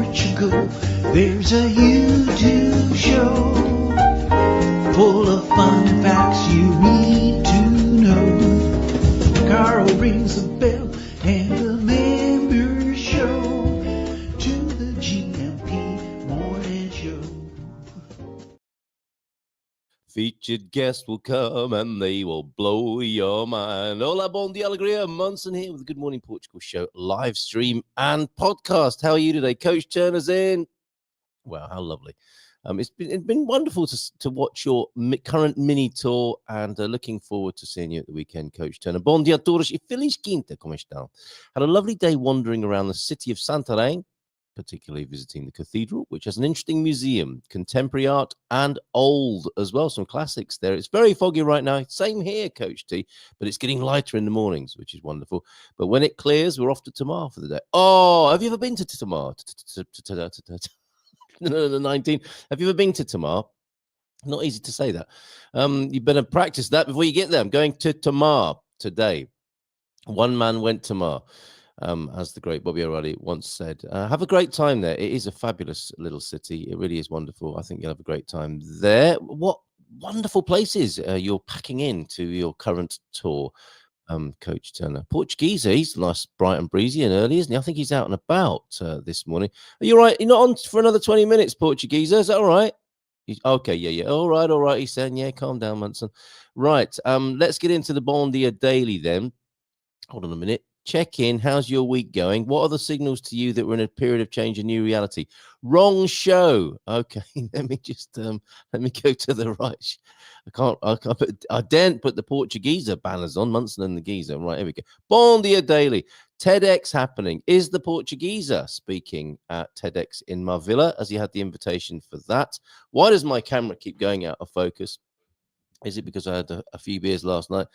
Portugal. There's a YouTube show full of fun facts you need to know. Carl rings a bell and a member show to the GMP Morning Show. Featured guests will come and they will blow your mind. Olá Bom Dia ALEGRIA, Munson here with the Good Morning Portugal show, live stream and podcast. How are you today? Coach Turner's in. Wow, how lovely. It's been wonderful to watch your current mini tour and looking forward to seeing you at the weekend, Coach Turner. Bom dia a todos e feliz quinta, como estão? Had a lovely day wandering around the city of Santarém, particularly visiting the cathedral, which has an interesting museum, contemporary art and old as well, some classics there. It's very foggy right now. Same here, Coach T, but it's getting lighter in the mornings, which is wonderful. But when it clears, we're off to Tamar for the day. Oh, have you ever been to Tamar? The 19. Have you ever been to Tamar? Not easy to say that. You better practice that before you get there. I'm going to Tamar today. One man went Tamar. As the great Bobby O'Reilly once said. Have a great time there. It is a fabulous little city. It really is wonderful. I think you'll have a great time there. What wonderful places you're packing into your current tour, Coach Turner. Portugeeza, he's nice, bright and breezy and early, isn't he? I think he's out and about this morning. Are you all right? You're not on for another 20 minutes, Portugeeza. Is that all right? Okay, yeah. All right. He's saying, yeah, calm down, Munson. Right, let's get into the Bom Dia Daily then. Hold on a minute. Check in. How's your week going? What are the signals to you that we're in a period of change and new reality? Wrong show. Okay, let me go to the right. I daren't put the Portugeeza banners on, Munson and the Geezer. Right, here we go. Bom Dia Daily. TEDx happening. Is the Portugeeza speaking at TEDx in Marvilla, as he had the invitation for that? Why does my camera keep going out of focus? Is it because I had a few beers last night?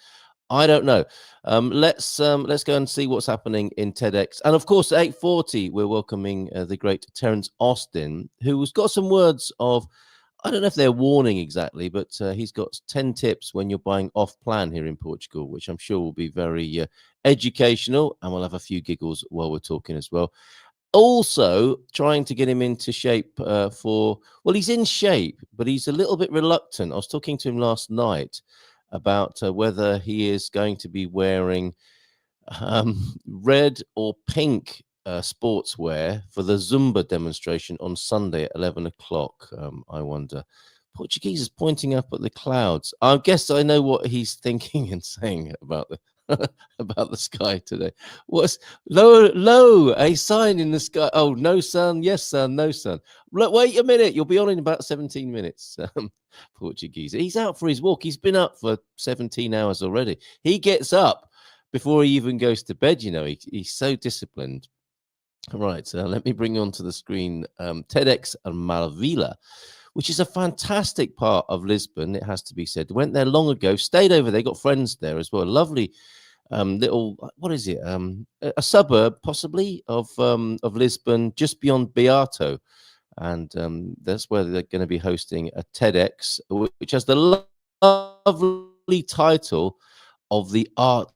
I don't know. Let's go and see what's happening in TEDx. And of course, at 8:40, we're welcoming the great Terence Austin, who's got some words of, I don't know if they're warning exactly, but he's got 10 tips when you're buying off plan here in Portugal, which I'm sure will be very educational, and we'll have a few giggles while we're talking as well. Also, trying to get him into shape he's in shape, but he's a little bit reluctant. I was talking to him last night about whether he is going to be wearing red or pink sportswear for the Zumba demonstration on Sunday at 11 o'clock. I wonder. Portuguese is pointing up at the clouds. I guess I know what he's thinking and saying about the about the sky today. What's low a sign in the sky? Oh, no sun, yes sun, no sun. Look, wait a minute, you'll be on in about 17 minutes. Portuguese, he's out for his walk. He's been up for 17 hours already. He gets up before he even goes to bed. You know, he's so disciplined. Right, so let me bring you onto the screen TEDx and Marvilla, which is a fantastic part of Lisbon, it has to be said. Went there long ago, stayed over there, got friends there as well. Lovely little, what is it? A suburb, possibly, of Lisbon, just beyond Beato. And that's where they're going to be hosting a TEDx, which has the lovely title of The Art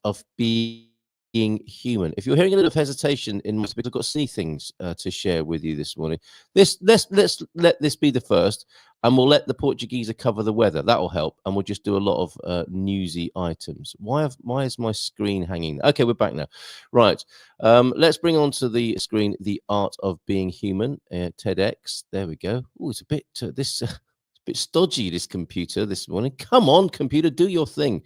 of Being Human. If you're hearing a little of hesitation in my speech, I've got three things to share with you this morning. Let's let this be the first, and we'll let the Portugeeza cover the weather. That'll help, and we'll just do a lot of newsy items. Why is my screen hanging? Okay, we're back now. Right, let's bring onto the screen The Art of Being Human, TEDx. There we go. Oh, it's a bit it's a bit stodgy, this computer this morning. Come on, computer, do your thing.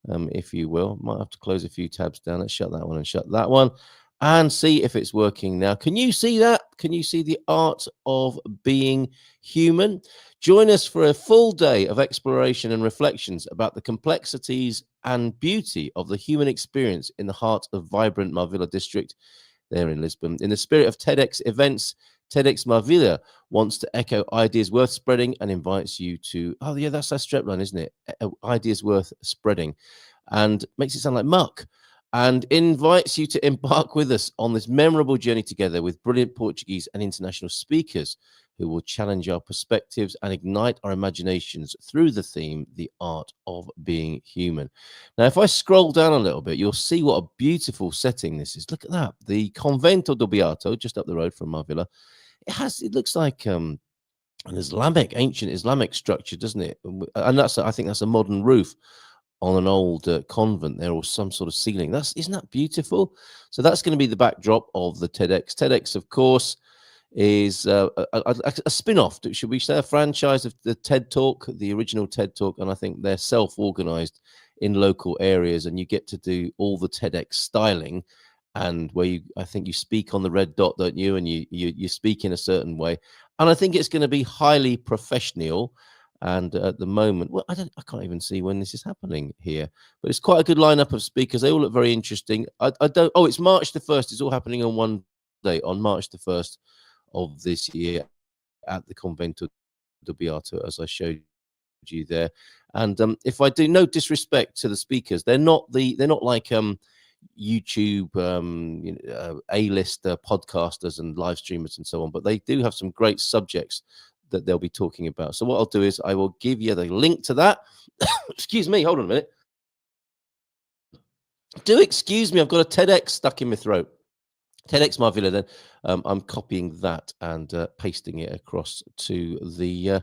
If you will. Might have to close a few tabs down. Let's shut that one and shut that one and see if it's working now. Can you see that? Can you see The Art of Being Human? Join us for a full day of exploration and reflections about the complexities and beauty of the human experience in the heart of vibrant Marvilla district there in Lisbon. In the spirit of TEDx events, TEDx Marvilla wants to echo ideas worth spreading and invites you to, oh yeah, that's that strapline, isn't it? Ideas worth spreading, and makes it sound like muck, and invites you to embark with us on this memorable journey together with brilliant Portuguese and international speakers who will challenge our perspectives and ignite our imaginations through the theme, The Art of Being Human. Now, if I scroll down a little bit, you'll see what a beautiful setting this is. Look at that. The Convento do Beato, just up the road from my villa. It looks like an ancient Islamic structure, doesn't it? And I think that's a modern roof on an old convent there, or some sort of ceiling. Isn't that beautiful? So that's going to be the backdrop of the TEDx. TEDx, of course, is a spin-off, should we say, a franchise of the TED Talk, the original TED Talk, and I think they're self-organized in local areas, and you get to do all the TEDx styling, and where I think you speak on the red dot, don't you? And you speak in a certain way, and I think it's going to be highly professional. And at the moment, well, I can't even see when this is happening here, but it's quite a good lineup of speakers. They all look very interesting. It's March the 1st. It's all happening on one day, on March the 1st of this year at the Convento do Beato, as I showed you there. And if I do, no disrespect to the speakers, they're not like YouTube A-list podcasters and live streamers and so on, but they do have some great subjects that they'll be talking about. So what I'll do is I will give you the link to that. Excuse me, hold on a minute. Do excuse me, I've got a TEDx stuck in my throat. TEDx my villa then. I'm copying that and pasting it across to the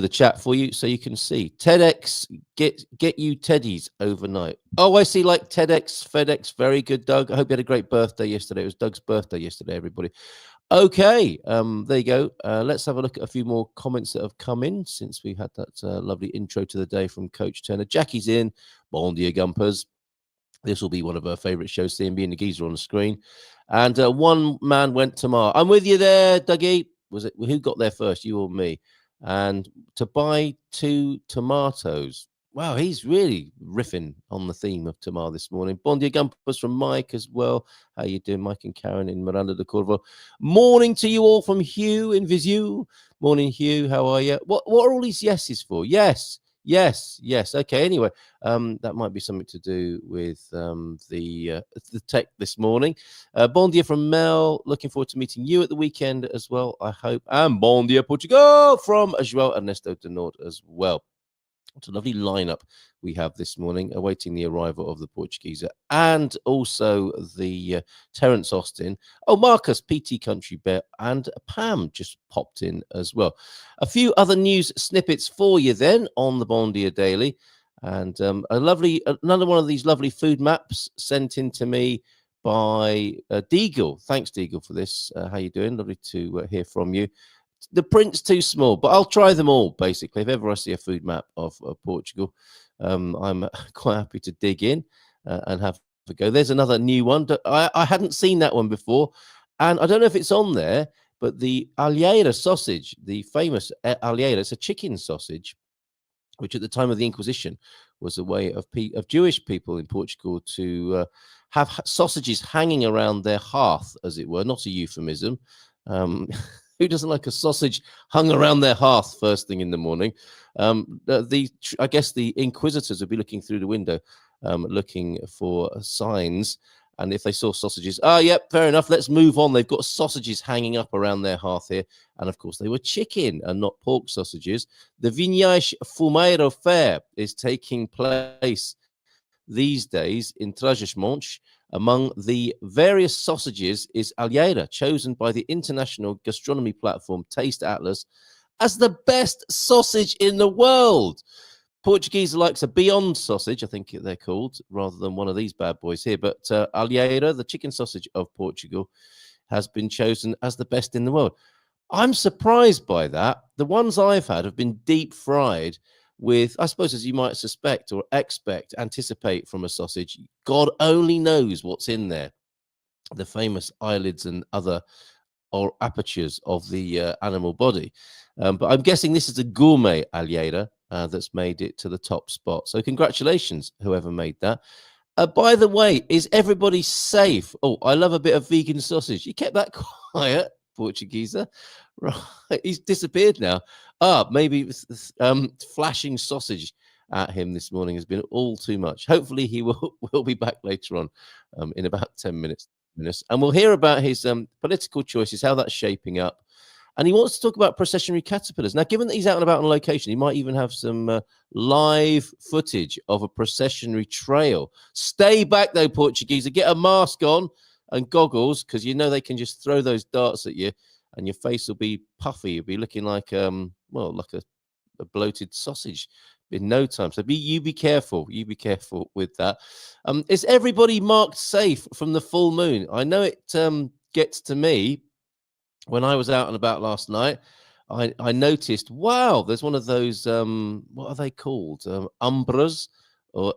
chat for you so you can see. TEDx, get you teddies overnight. Oh, I see, like TEDx, FedEx. Very good, Doug. I hope you had a great birthday yesterday. It was Doug's birthday yesterday, everybody. Okay, there you go. Let's have a look at a few more comments that have come in since we had that lovely intro to the day from Coach Turner. Jackie's in. Bon dia, Gumpers. This will be one of her favourite shows, seeing me and the geezer on the screen. And one man went to Mar. I'm with you there, Dougie. Was it who got there first, you or me? And to buy 2 tomatoes. Wow, he's really riffing on the theme of Tamar this morning. Bon dia, Gumpers from Mike as well. How you doing, Mike and Karen in Miranda de Corvo? Morning to you all from Hugh in Visu. Morning, Hugh. How are you? What are all these yeses for? Yes. Okay, anyway, that might be something to do with the tech this morning. Bon dia from Mel. Looking forward to meeting you at the weekend as well, I hope. And bon dia, Portugal from João Ernesto de Nord as well. What a lovely lineup we have this morning, awaiting the arrival of the Portugeeza and also the Terence Austin. Oh, Marcus, PT Country Bear, and Pam just popped in as well. A few other news snippets for you then on the Bon Dia Daily. And another one of these lovely food maps sent in to me by Deagle. Thanks, Deagle, for this. How you doing? Lovely to hear from you. The print's too small, but I'll try them all, basically. If ever I see a food map of Portugal, I'm quite happy to dig in and have a go. There's another new one. I hadn't seen that one before, and I don't know if it's on there, but the alheira sausage, the famous alheira, it's a chicken sausage, which at the time of the Inquisition was a way of Jewish people in Portugal to have sausages hanging around their hearth, as it were, not a euphemism. Who doesn't like a sausage hung around their hearth first thing in the morning? I guess the inquisitors would be looking through the window, looking for signs. And if they saw sausages, yep, fair enough, let's move on. They've got sausages hanging up around their hearth here. And of course, they were chicken and not pork sausages. The Vinhais Fumeiro Fair is taking place these days in Trás-os-Montes. Among the various sausages is alheira, chosen by the international gastronomy platform Taste Atlas as the best sausage in the world. Portuguese likes a Beyond sausage, I think they're called, rather than one of these bad boys here. But alheira, the chicken sausage of Portugal, has been chosen as the best in the world. I'm surprised by that. The ones I've had have been deep fried with, I suppose, as you might suspect or anticipate from a sausage, God only knows what's in there. The famous eyelids and other or apertures of the animal body. But I'm guessing this is a gourmet alheira that's made it to the top spot. So congratulations, whoever made that. By the way, is everybody safe? Oh, I love a bit of vegan sausage. You kept that quiet, Portugeeza. Right, he's disappeared now. Maybe flashing sausage at him this morning has been all too much. Hopefully he will be back later on in about 10 minutes. And we'll hear about his political choices, how that's shaping up. And he wants to talk about processionary caterpillars. Now, given that he's out and about on location, he might even have some live footage of a processionary trail. Stay back, though, Portugeeza. Get a mask on and goggles, because you know they can just throw those darts at you, and your face will be puffy. You'll be looking like, like a bloated sausage in no time. So you be careful. You be careful with that. Is everybody marked safe from the full moon? I know it gets to me. When I was out and about last night, I noticed, wow, there's one of those, what are they called? Umbras? Or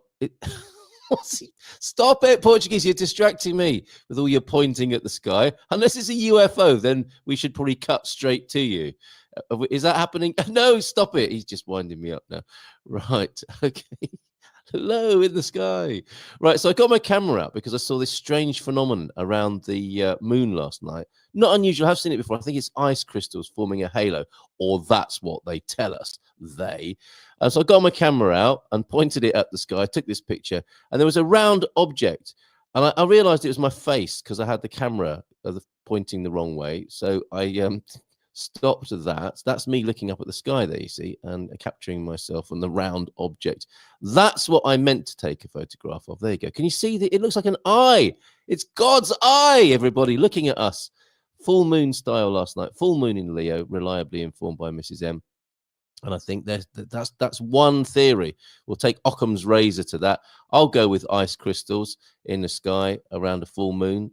Stop it, Portuguese. You're distracting me with all your pointing at the sky. Unless it's a UFO, then we should probably cut straight to you. Is that happening? No, stop it. He's just winding me up now. Right. Okay. Hello in the sky. Right, so I got my camera out because I saw this strange phenomenon around the moon last night. Not unusual. I've seen it before. I think it's ice crystals forming a halo, or that's what they tell us. So I got my camera out and pointed it at the sky. I took this picture, and there was a round object, and I realized it was my face because I had the camera pointing the wrong way. So I stopped that. That's me looking up at the sky there, you see, and capturing myself on the round object. That's what I meant to take a photograph of. There you go. Can you see that? It looks like an eye. It's God's eye, everybody, looking at us. Full moon style last night. Full moon in Leo, reliably informed by Mrs. M. And I think that's one theory. We'll take Occam's razor to that. I'll go with ice crystals in the sky around a full moon.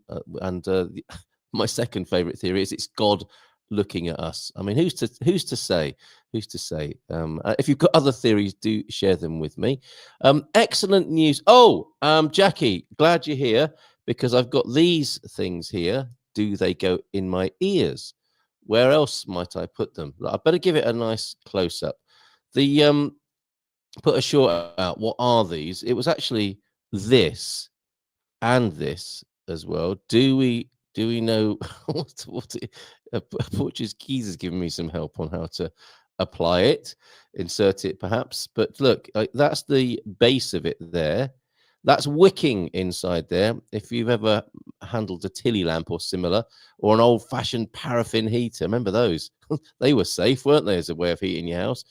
My second favorite theory is it's God looking at us. I mean, who's to say? If you've got other theories, do share them with me. Excellent news. Jackie, glad you're here, because I've got these things here. Do they go in my ears? Where else might I put them? I better give it a nice close-up. Put a short out. What are these? It was actually this and this as well. Do we know Portugeeza is giving me some help on how to apply it, insert it perhaps. But look, that's the base of it there. That's wicking inside there. If you've ever handled a Tilly lamp or similar, or an old-fashioned paraffin heater, remember those? They were safe, weren't they, as a way of heating your house?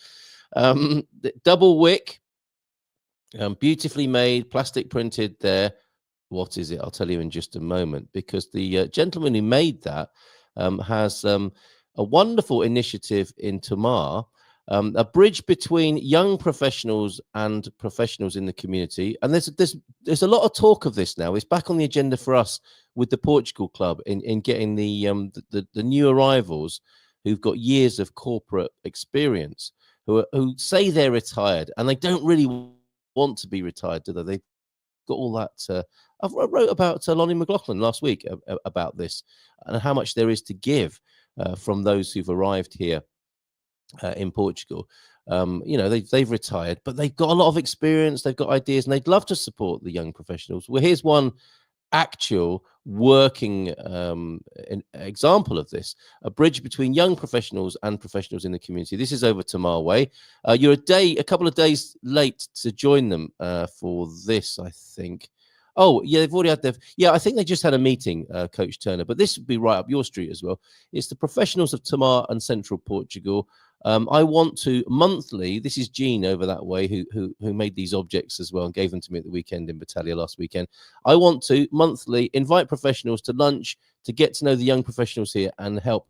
Double wick, beautifully made, plastic printed there. What is it? I'll tell you in just a moment, because the gentleman who made that has a wonderful initiative in Tamar, a bridge between young professionals and professionals in the community. And there's a lot of talk of this now. It's back on the agenda for us with the Portugal Club in getting the new arrivals who've got years of corporate experience, who say they're retired, and they don't really want to be retired, do they? They've got all that. I wrote about Lonnie McLaughlin last week about this, and how much there is to give from those who've arrived here in Portugal. They've retired, but they've got a lot of experience. They've got ideas, and they'd love to support the young professionals. Well, here's one actual working an example of this: a bridge between young professionals and professionals in the community. This is over Tamar Way. You're a couple of days late to join them for this, I think. Oh, yeah, they've already had their... Yeah, I think they just had a meeting, Coach Turner, but this would be right up your street as well. It's the professionals of Tamar and Central Portugal. I want to monthly... This is Jean over that way who made these objects as well and gave them to me at the weekend in Battaglia last weekend. I want to monthly invite professionals to lunch to get to know the young professionals here and help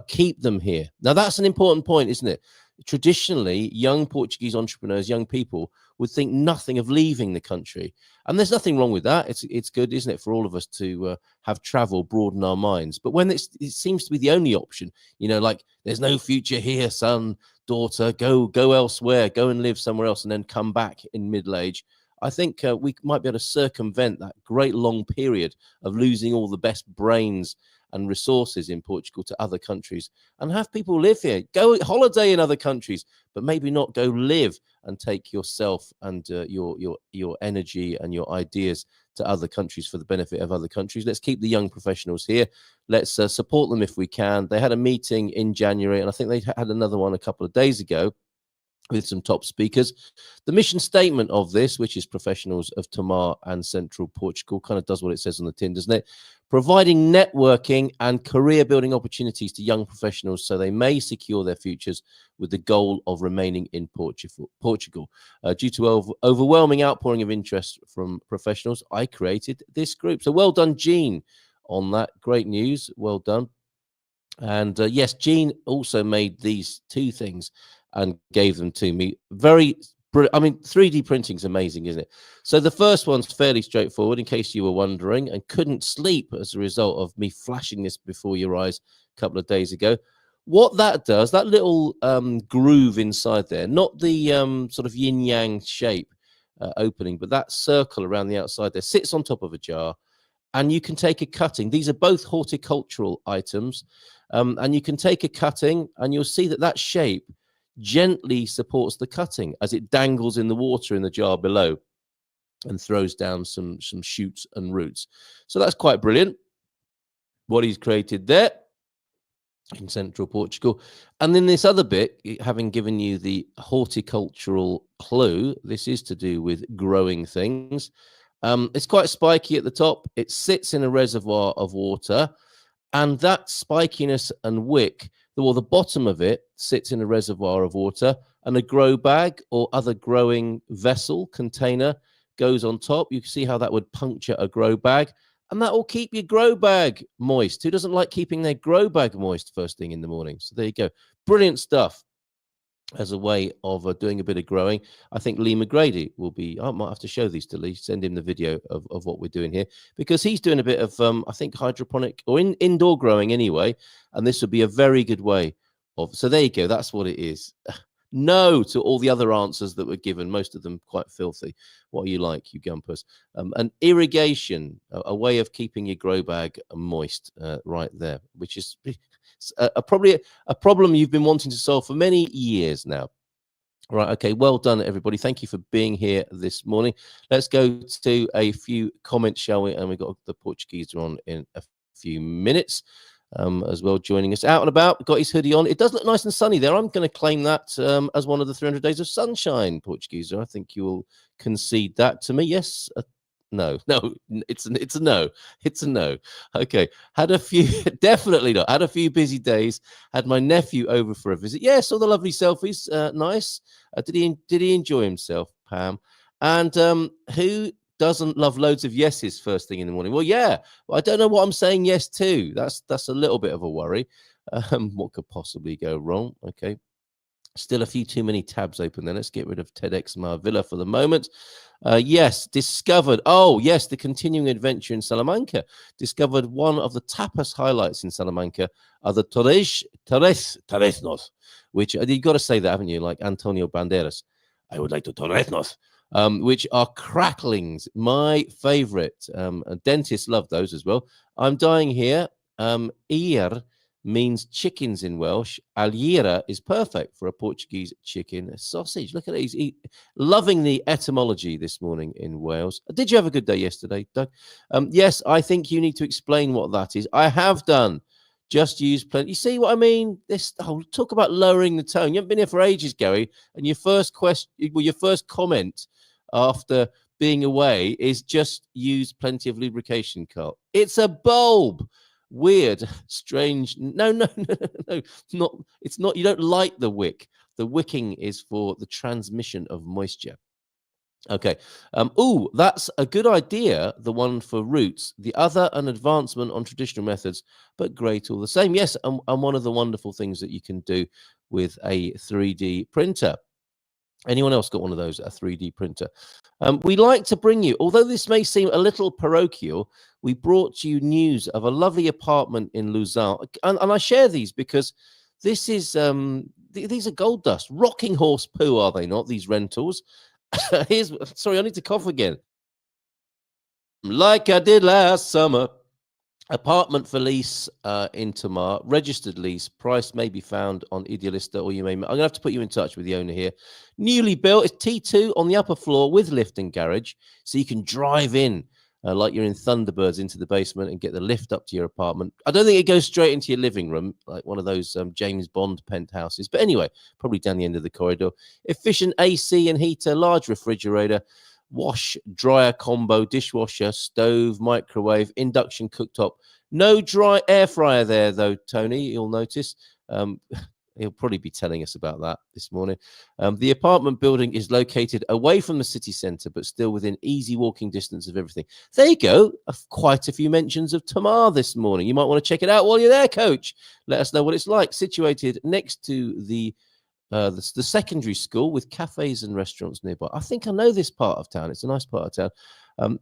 keep them here. Now, that's an important point, isn't it? Traditionally, young Portuguese entrepreneurs, young people, would think nothing of leaving the country. And there's nothing wrong with that. It's good, isn't it, for all of us to have travel, broaden our minds. But when it seems to be the only option, like there's no future here, son, daughter, go elsewhere, go and live somewhere else and then come back in middle age. I think we might be able to circumvent that great long period of losing all the best brains and resources in Portugal to other countries, and have people live here, go holiday in other countries, but maybe not go live and take yourself and your energy and your ideas to other countries for the benefit of other countries. Let's keep the young professionals here. Let's support them if we can. They had a meeting in January, and I think they had another one a couple of days ago. with some top speakers. The mission statement of this, which is professionals of Tomar and Central Portugal, kind of does what it says on the tin, doesn't it? Providing networking and career building opportunities to young professionals so they may secure their futures with the goal of remaining in Portugal. Due to overwhelming outpouring of interest from professionals, I created this group. So well done, Jean, on that. Great news. Well done. And yes, Jean also made these two things and gave them to me. I mean, 3D printing is amazing, isn't it? So the first one's fairly straightforward, in case you were wondering and couldn't sleep as a result of me flashing this before your eyes a couple of days ago. What that does, that little groove inside there, not the sort of yin-yang shape opening, but that circle around the outside there sits on top of a jar, and you can take a cutting. These are both horticultural items, and you can take a cutting, and you'll see that that shape gently supports the cutting as it dangles in the water in the jar below and throws down some shoots and roots. So that's quite brilliant what he's created there in Central Portugal. And then this other bit, having given you the horticultural clue, this is to do with growing things. It's quite spiky at the top. It sits in a reservoir of water, and that spikiness and wick, or the bottom of it, sits in a reservoir of water, and a grow bag or other growing vessel container goes on top. You can see how that would puncture a grow bag, and that will keep your grow bag moist. Who doesn't like keeping their grow bag moist first thing in the morning? So there you go. Brilliant stuff as a way of doing a bit of growing. I think Lee McGrady will be, I might have to show these to Lee, send him the video of what we're doing here, because he's doing a bit of, I think, hydroponic or indoor growing anyway, and this would be a very good way of, so there you go, that's what it is. No to all the other answers that were given, most of them quite filthy. What are you like, you gumpers? And irrigation, a way of keeping your grow bag moist right there, which is probably a problem you've been wanting to solve for many years now. Right, okay, well done, everybody. Thank you for being here this morning. Let's go to a few comments, shall we? And we've got the Portugeeza on in a few minutes as well, joining us out and about. Got his hoodie on. It does look nice and sunny there. I'm going to claim that as one of the 300 days of sunshine, Portugeeza. I think you'll concede that to me. Yes? No, it's a no. It's a no. Okay. Had a few, definitely not. Had a few busy days. Had my nephew over for a visit. Yeah, saw the lovely selfies. Nice. Did he enjoy himself, Pam? And who doesn't love loads of yeses first thing in the morning? Well, yeah. Well, I don't know what I'm saying yes to. That's a little bit of a worry. What could possibly go wrong? Okay. Still a few too many tabs open there. Let's get rid of TEDx Marvilla for the moment. Yes, discovered. Oh, yes, the continuing adventure in Salamanca. Discovered one of the tapas highlights in Salamanca are the torresnos, which you've got to say that, haven't you? Like Antonio Banderas. I would like to torresnos, which are cracklings. My favorite. Dentists love those as well. I'm dying here. Ir means chickens in Welsh. Alheira is perfect for a Portuguese chicken sausage. Look at it. He's loving the etymology this morning in Wales. Did you have a good day yesterday, Doug? Yes, I think you need to explain what that is. I have done. Just use plenty. You see what I mean? Talk about lowering the tone. You haven't been here for ages, Gary, and your first comment after being away is just use plenty of lubrication, Carl. It's a bulb. Weird, strange. No, not. It's not. You don't light the wick. The wicking is for the transmission of moisture. Okay. That's a good idea. The one for roots. The other, an advancement on traditional methods, but great all the same. Yes, and one of the wonderful things that you can do with a 3D printer. Anyone else got one of those, a 3D printer? We like to bring you, although this may seem a little parochial, we brought you news of a lovely apartment in Lausanne. And I share these because this is, these are gold dust. Rocking horse poo, are they not, these rentals? Sorry, I need to cough again. Like I did last summer. Apartment for lease in Tomar, registered lease, price may be found on Idealista, or I'm going to have to put you in touch with the owner here. Newly built, it's T2 on the upper floor with lift and garage, so you can drive in like you're in Thunderbirds into the basement and get the lift up to your apartment. I don't think it goes straight into your living room, like one of those James Bond penthouses. But anyway, probably down the end of the corridor. Efficient AC and heater, large refrigerator, wash, dryer combo, dishwasher, stove, microwave, induction cooktop. No dry air fryer there, though, Tony, you'll notice. He'll probably be telling us about that this morning. The apartment building is located away from the city centre, but still within easy walking distance of everything. There you go. Quite a few mentions of Tamar this morning. You might want to check it out while you're there, Coach. Let us know what it's like. Situated next to the secondary school with cafes and restaurants nearby. I think I know this part of town. It's a nice part of town.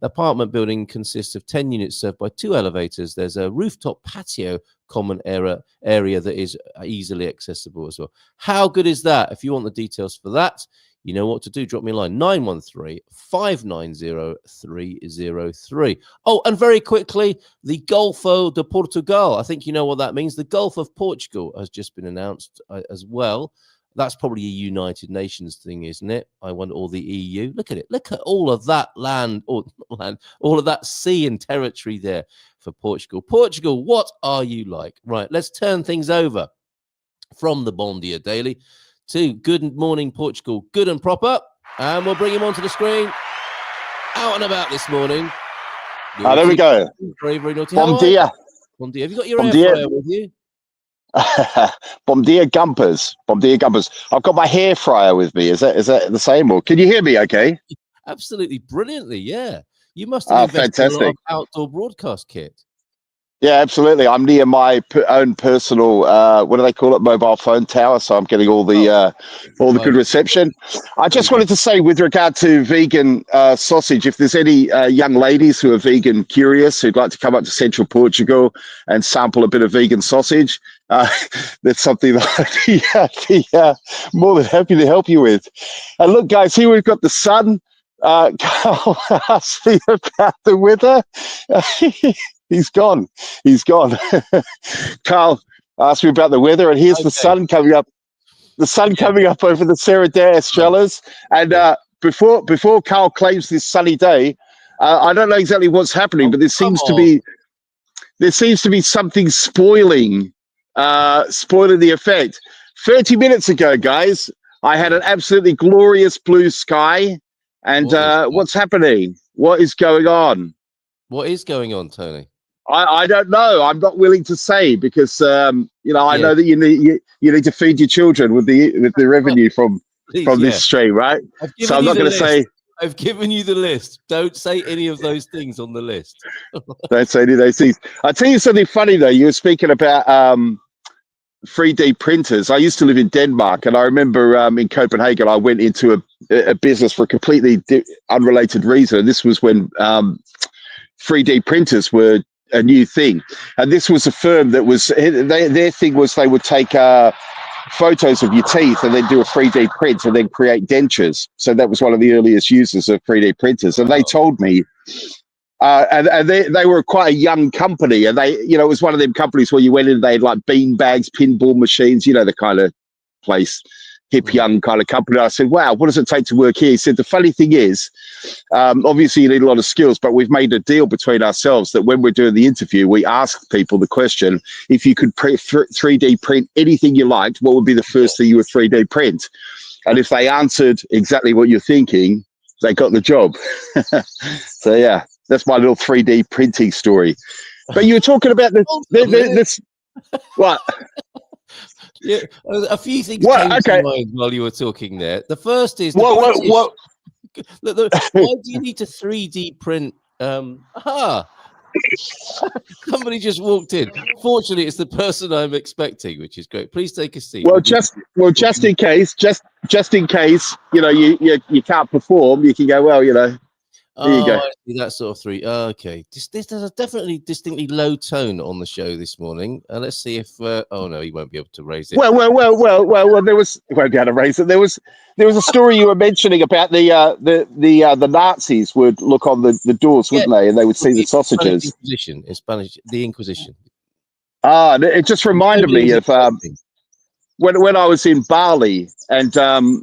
Apartment building consists of 10 units served by 2 elevators. There's a rooftop patio common area that is easily accessible as well. How good is that? If you want the details for that, you know what to do. Drop me a line, 913-590-303. Oh, and very quickly, the Golfo de Portugal. I think you know what that means. The Gulf of Portugal has just been announced as well. That's probably a United Nations thing, isn't it? I wonder, or the EU. Look at it. Look at all of that land, or all of that sea and territory there for Portugal. Portugal, what are you like? Right, let's turn things over from the Bom Dia Daily to Good Morning Portugal, good and proper. And we'll bring him onto the screen. Out and about this morning. There we go. Very, very naughty. Bom dia. Bom dia. Have you got your air fryer with you? Bom dia gumpers. Bom dia gumpers. I've got my hair fryer with me. Is that the same, or can you hear me okay? Absolutely brilliantly, yeah. You must have invested in a lot of outdoor broadcast kit. Yeah, absolutely. I'm near my own personal what do they call it, mobile phone tower, so I'm getting all the good reception. I just wanted to say, with regard to vegan sausage, if there's any young ladies who are vegan curious who'd like to come up to central Portugal and sample a bit of vegan sausage, that's something that I'd be more than happy to help you with. And look, guys, here we've got the sun. Carl asked me about the weather. He's gone. Carl asked me about the weather, and here's the sun coming up. The sun coming up over the Serra da Estrelas. And before Carl claims this sunny day, I don't know exactly what's happening, but there seems to be something spoiling the effect. 30 minutes ago, guys, I had an absolutely glorious blue sky. And what's happening? What is going on? What is going on, Tony? I don't know. I'm not willing to say because I know that you need to feed your children with the revenue from this stream, right? So I'm not going to say. I've given you the list. Don't say any of those things on the list. Don't say any of those things. I'll tell you something funny though. You were speaking about 3D printers. I used to live in Denmark, and I remember in Copenhagen, I went into a business for a completely unrelated reason. This was when 3D printers were a new thing, and this was a firm that was their thing was they would take photos of your teeth and then do a 3D print and then create dentures. So that was one of the earliest users of 3D printers, and they told me. And they were quite a young company, and it was one of them companies where you went in, they had like bean bags, pinball machines, the kind of place, hip young kind of company. I said, wow, what does it take to work here? He said, the funny thing is, obviously you need a lot of skills, but we've made a deal between ourselves that when we're doing the interview, we ask people the question, if you could 3D print anything you liked, what would be the first thing you would 3D print? And if they answered exactly what you're thinking, they got the job. So yeah. That's my little 3D printing story. But you were talking about this. What? Yeah, a few things came to mind while you were talking there. The first is what? Why do you need to 3D print? Somebody just walked in. Fortunately, it's the person I'm expecting, which is great. Please take a seat. Well, just in case, you can't perform, you can go, There you go. I see that sort of three. Okay. There's a definitely distinctly low tone on the show this morning. Let's see if. Oh no, he won't be able to raise it. Well. There was. He won't be able to raise it. There was a story you were mentioning about the Nazis would look on the doors, wouldn't they? And they would see the sausages. In Spanish, the Inquisition. It just reminded me of. when I was in Bali, and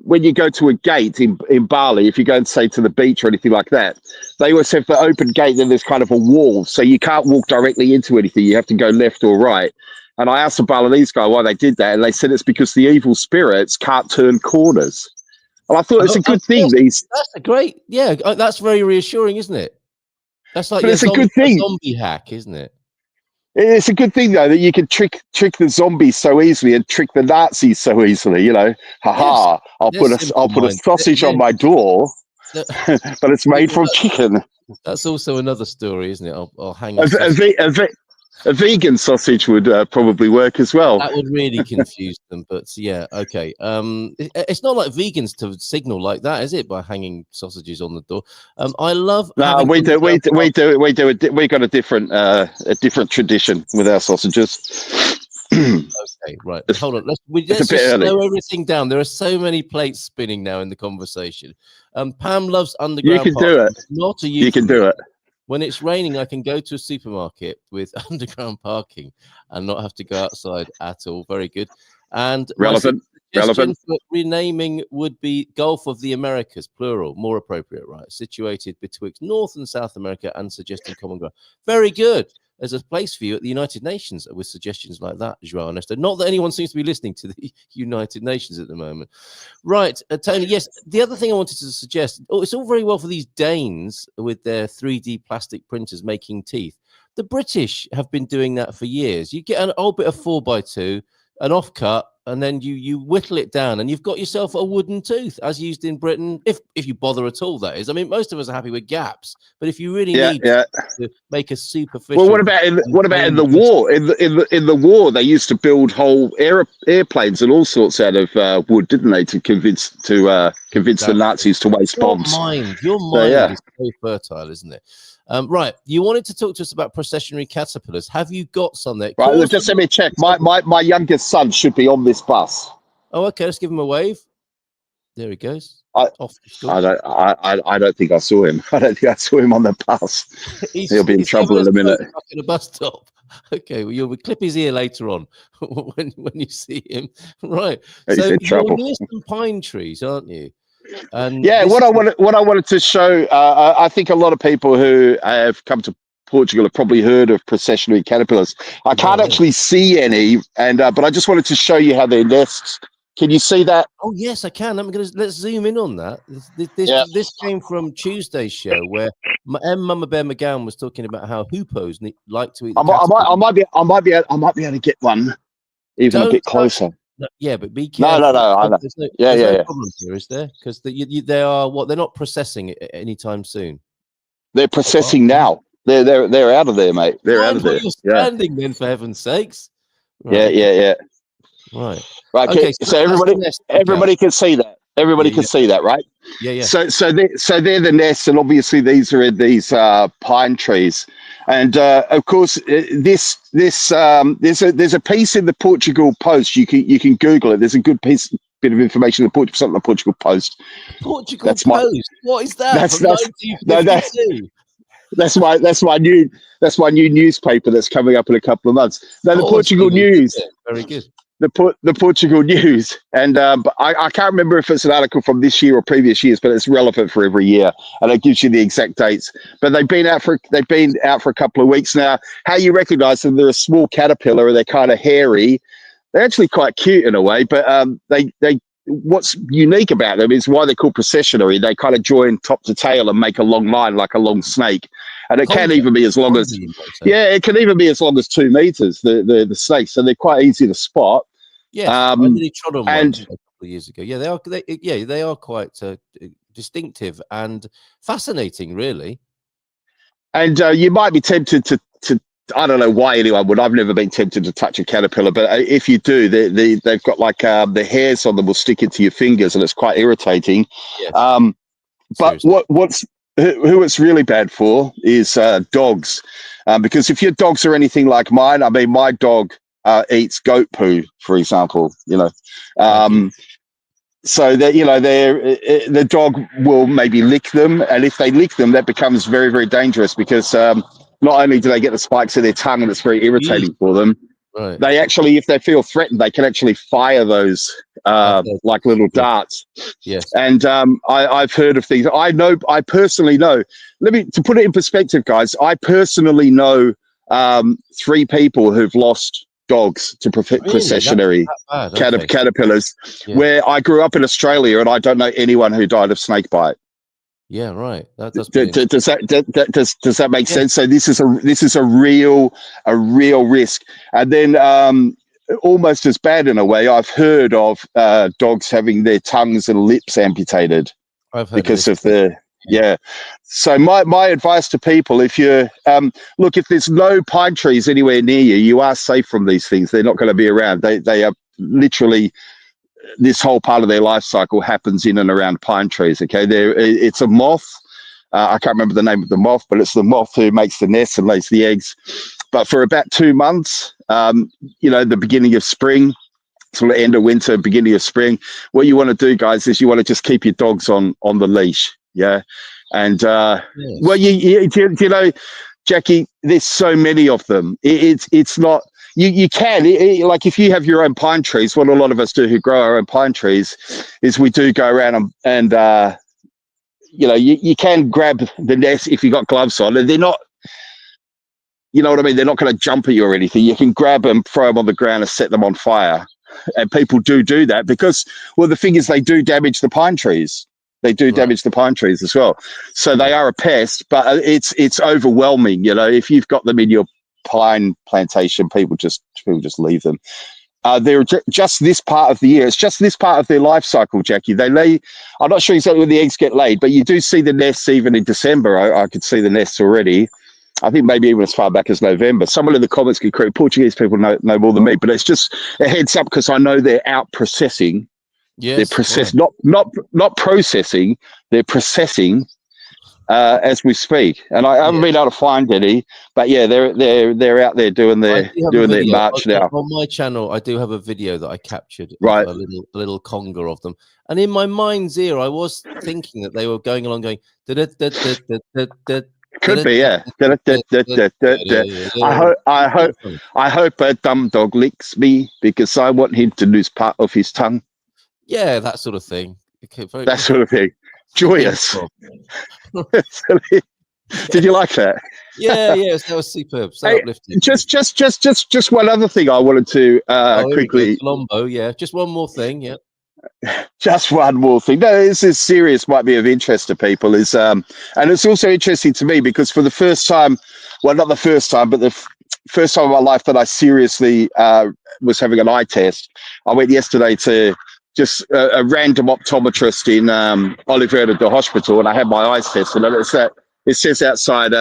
when you go to a gate in Bali, if you go and say to the beach or anything like that, they always have the open gate. Then there's kind of a wall, so you can't walk directly into anything. You have to go left or right. And I asked the Balinese guy why they did that, and they said it's because the evil spirits can't turn corners. And I thought it's a good thing. That's a great, yeah. That's very reassuring, isn't it? That's like it's a good thing. Zombie hack, isn't it? It's a good thing though that you can trick the zombies so easily and trick the Nazis so easily. You know, haha! Yes, I'll put a sausage on my door, but it's made from chicken. That's also another story, isn't it? I'll hang a vegan sausage would probably work as well. That would really confuse them, but yeah, okay. It's not like vegans to signal like that, is it? By hanging sausages on the door. I love. No, we got a different tradition with our sausages. Okay, right. Hold on. Let's just slow everything down. There are so many plates spinning now in the conversation. Pam loves underground. You can do it. Not a you can do it. When it's raining, I can go to a supermarket with underground parking and not have to go outside at all. Very good. And relevant. For renaming would be Gulf of the Americas, plural, more appropriate, right? Situated betwixt North and South America and suggesting common ground. Very good. There's a place for you at the United Nations with suggestions like that, Joao Ernesto. Not that anyone seems to be listening to the United Nations at the moment. Right, Tony, yes, the other thing I wanted to suggest, it's all very well for these Danes with their 3D plastic printers making teeth. The British have been doing that for years. You get an old bit of 4x2, an offcut, and then you whittle it down and you've got yourself a wooden tooth as used in Britain, if you bother at all, that is. I mean, most of us are happy with gaps, but if you really need to make a superficial... Well, what about in the war? In the war, they used to build whole airplanes and all sorts out of wood, didn't they, to convince the Nazis to waste bombs. Your mind is so fertile, isn't it? Right, you wanted to talk to us about processionary caterpillars. Have you got some there? Right, just let me check. My youngest son should be on this bus. Oh, okay. Let's give him a wave. There he goes. I don't think I saw him. I don't think I saw him on the bus. He'll be in trouble in a minute. At the bus stop. Okay, well, you'll clip his ear later on when you see him. Right. He's in trouble. You're near some pine trees, aren't you? And what I wanted to show, I think a lot of people who have come to Portugal have probably heard of processionary caterpillars. I can't actually see any, but I just wanted to show you how they nest. Can you see that? Oh yes, I can. Let's zoom in on that. This came from Tuesday's show where Mama Bear McGowan was talking about how hoopos like to eat. I might be able to get one even a bit closer. No, yeah, but be careful. No. There's no problem here, is there? Because they are what? They're not processing it anytime soon. They're processing now. They're out of there, mate. They're out of there. You're standing then, for heaven's sakes. Right. Yeah. Right. Okay. So everybody can see that. Everybody can see that, right? Yeah. So they're the nests, and obviously these are in these pine trees. And of course, there's a piece in the Portugal Post. You can Google it. There's a good bit of information in the Portugal Post. Portugal Post. What is that? That's my new newspaper that's coming up in a couple of months. Now the Portugal News. Very good. The Portugal News, and but I can't remember if it's an article from this year or previous years, but it's relevant for every year, and it gives you the exact dates. But they've been out for a couple of weeks now. How you recognise them? They're a small caterpillar. They're kind of hairy. They're actually quite cute in a way, but they what's unique about them is why they're called processionary. They kind of join top to tail and make a long line like a long snake. And it can even be as long as it can even be as long as 2 meters. The snakes, so they're quite easy to spot. Yeah, I really trod on one a couple of years ago. Yeah, they are quite distinctive and fascinating, really. And you might be tempted to. I don't know why anyone would. I've never been tempted to touch a caterpillar, but if you do, they've got like the hairs on them will stick into your fingers, and it's quite irritating. Yes. But who it's really bad for is dogs, because if your dogs are anything like mine, I mean, my dog eats goat poo, for example. So that the dog will maybe lick them, and if they lick them, that becomes very, very dangerous because not only do they get the spikes in their tongue, and it's very irritating for them. Right. They actually, if they feel threatened, they can actually fire those like little darts. Yes. And I've heard of things. I personally know. To put it in perspective, guys. I personally know 3 people who've lost dogs to processionary Okay. caterpillars. Yeah. Where I grew up in Australia, and I don't know anyone who died of snake bite. Yeah, right. That does. Does that make sense? So this is a real risk. And then almost as bad in a way, I've heard of dogs having their tongues and lips amputated because of the So my advice to people, if you're look, if there's no pine trees anywhere near you, you are safe from these things. They're not going to be around. They are literally, this whole part of their life cycle happens in and around pine trees. Okay, it's a moth. I can't remember the name of the moth, but it's the moth who makes the nest and lays the eggs. But for about 2 months, the beginning of spring, sort of end of winter, beginning of spring, what you want to do, guys, is you want to just keep your dogs on the leash. Yeah, and well, you know, Jackie, there's so many of them. It's not. You can, like, if you have your own pine trees, what a lot of us do who grow our own pine trees is we do go around and you can grab the nest if you got gloves on, and they're not, you know what I mean? They're not going to jump at you or anything. You can grab them, throw them on the ground and set them on fire. And people do that because, well, the thing is they do damage the pine trees. They do damage the pine trees as well. So they are a pest, but it's overwhelming. You know, if you've got them in your pine plantation, people just leave them. They're just this part of the year. It's just this part of their life cycle, Jackie. They lay. I'm not sure exactly when the eggs get laid, but you do see the nests even in December. I could see the nests already. I think maybe even as far back as November. Someone in the comments can correct. Portuguese people know more than me, but it's just a heads up because I know they're out processing. Yes, they're not processing. They're processing as we speak, and I haven't been able to find any. But yeah, they're out there doing their march now. On my channel, I do have a video that I captured. Right, a little conga of them, and in my mind's ear, I was thinking that they were going along, going. Could be, yeah. I hope a dumb dog licks me because I want him to lose part of his tongue. Yeah, that sort of thing. That sort of thing. Joyous. Did you like that? Yeah, that was superb. So hey, uplifting. Just one other thing I wanted to quickly. Colombo, yeah. Just one more thing, yeah. Just one more thing. No, this is serious. Might be of interest to people. And it's also interesting to me because for the first time, well, not the first time, but the first time in my life that I seriously was having an eye test. I went yesterday to just a random optometrist in Oliveira do Hospital, and I had my eyes tested. And it says outside,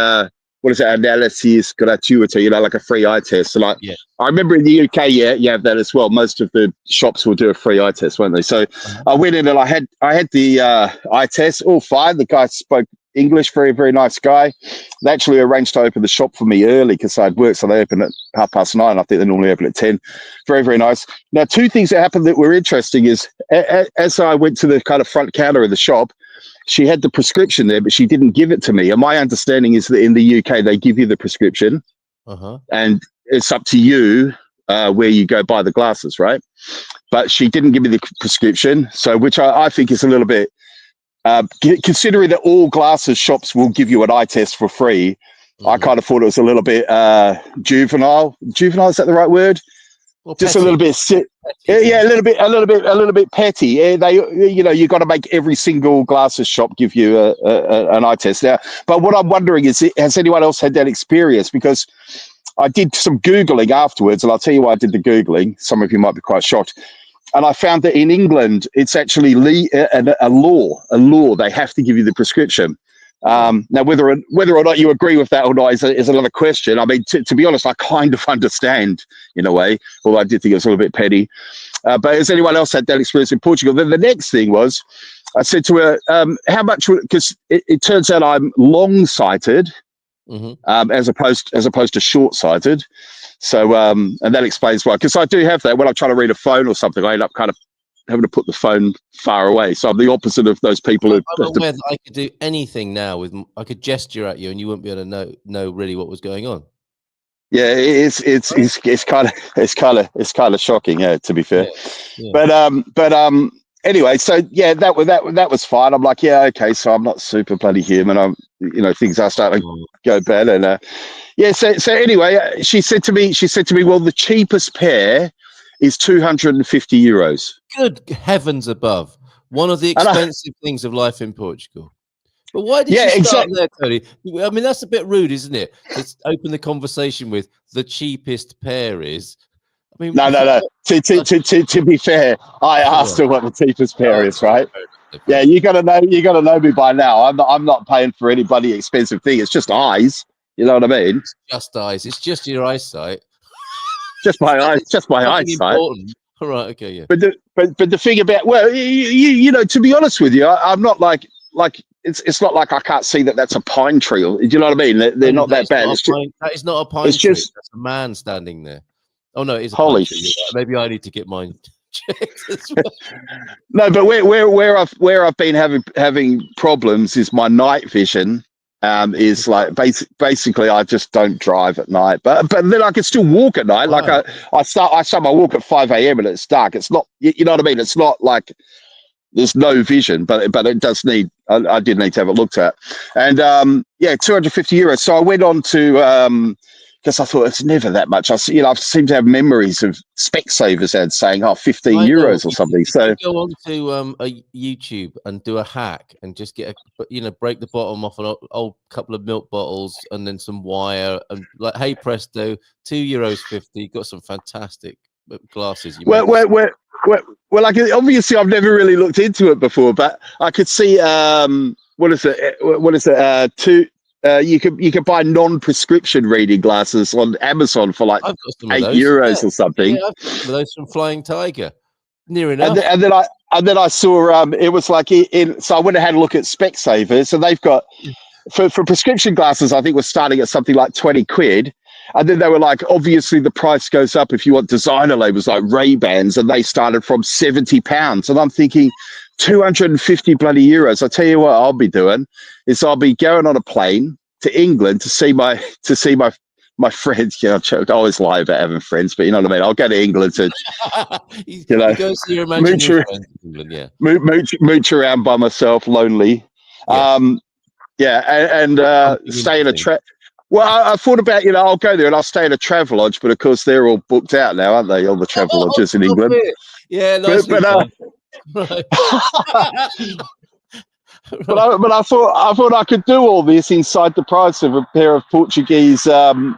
what is it, analysis gratuita, like a free eye test. And I remember in the UK, you have that as well. Most of the shops will do a free eye test, won't they? So I went in and I had the eye test, all fine. The guy spoke English, very, very nice guy. They actually arranged to open the shop for me early because I'd worked, so they opened at 9:30. I think they normally open at 10. Very, very nice. Now, 2 things that happened that were interesting is as I went to the kind of front counter of the shop, she had the prescription there, but she didn't give it to me. And my understanding is that in the UK, they give you the prescription and it's up to you where you go buy the glasses, right? But she didn't give me the prescription, so which I think is a little bit, considering that all glasses shops will give you an eye test for free, I kind of thought it was a little bit juvenile. Juvenile, is that the right word? Well, just petty. A little bit, yeah, a little bit petty. You got to make every single glasses shop give you an eye test now. But what I'm wondering is, has anyone else had that experience? Because I did some Googling afterwards, and I'll tell you why I did the Googling. Some of you might be quite shocked. And I found that in England, it's actually a law. They have to give you the prescription. Now, whether or not you agree with that or not is another question. I mean, to be honest, I kind of understand in a way, although I did think it was a little bit petty. But has anyone else had that experience in Portugal? Then the next thing was, I said to her, how much, because it turns out I'm long-sighted as opposed to short-sighted. So, and that explains why, because I do have that when I'm trying to read a phone or something, I end up kind of having to put the phone far away. So I'm the opposite of those people who I'm aware that I could do anything now I could gesture at you and you wouldn't be able to know really what was going on. Yeah, it's kind of shocking, yeah, to be fair. Yeah. But anyway, so yeah, that was fine. I'm like, yeah, okay, so I'm not super bloody human. I'm, things are starting to go bad, and yeah. So anyway, she said to me, well, the cheapest pair is €250. Good heavens above. One of the And expensive things of life in Portugal. But why did Yeah, you start exactly. there, Tony? I mean, that's a bit rude, isn't it? Let's open the conversation with the cheapest pair is. I mean, No. To be fair, I asked her what the cheapest pair is, right? Yeah, you gotta know me by now. I'm not paying for any bloody expensive thing. It's just eyes. You know what I mean? It's just eyes. It's just your eyesight. Just my eyes. Just my Nothing eyesight. important. All right. Okay. Yeah. But the thing about, well, to be honest with you, I'm not like it's not like I can't see that that's a pine tree. Do you know what I mean? They're not that bad. That is not a pine tree. That's a man standing there. Oh no, it is a pine tree. Maybe I need to get mine checked as well. No, but where I've been having problems is my night vision. Is like basically I just don't drive at night, but then I can still walk at night. Like I start my walk at 5 a.m. and it's dark. It's not, you know what I mean? It's not like there's no vision, but it does need. I did need to have it looked at, and yeah, €250. So I went on to because I thought it's never that much. I seem to have memories of Specsavers ads saying, €15 or something. So go on to a YouTube and do a hack and just get break the bottom off an old couple of milk bottles and then some wire and like, hey presto, €2.50. Got some fantastic glasses. Well, like obviously I've never really looked into it before, but I could see what is it? You could buy non-prescription reading glasses on Amazon for like €8 or something. Yeah, I've got some of those from Flying Tiger. Near enough. And then I saw it was like so I went and had a look at Specsavers, and they've got for prescription glasses, I think was starting at something like 20 quid. And then they were like, obviously the price goes up if you want designer labels like Ray-Bans, and they started from £70. And I'm thinking, 250 bloody euros. I tell you what I'll be doing is I'll be going on a plane to England to see my friends. I always lie about having friends, but you know what I mean. I'll go to England to go see your imaginary friends in England, yeah. Mooch around by myself, lonely. Yes. And stay in a trap. Well, I thought about, I'll go there and I'll stay in a travel lodge, but of course they're all booked out now, aren't they? All the travel lodges in England. Yeah, but I thought I could do all this inside the price of a pair of Portuguese reading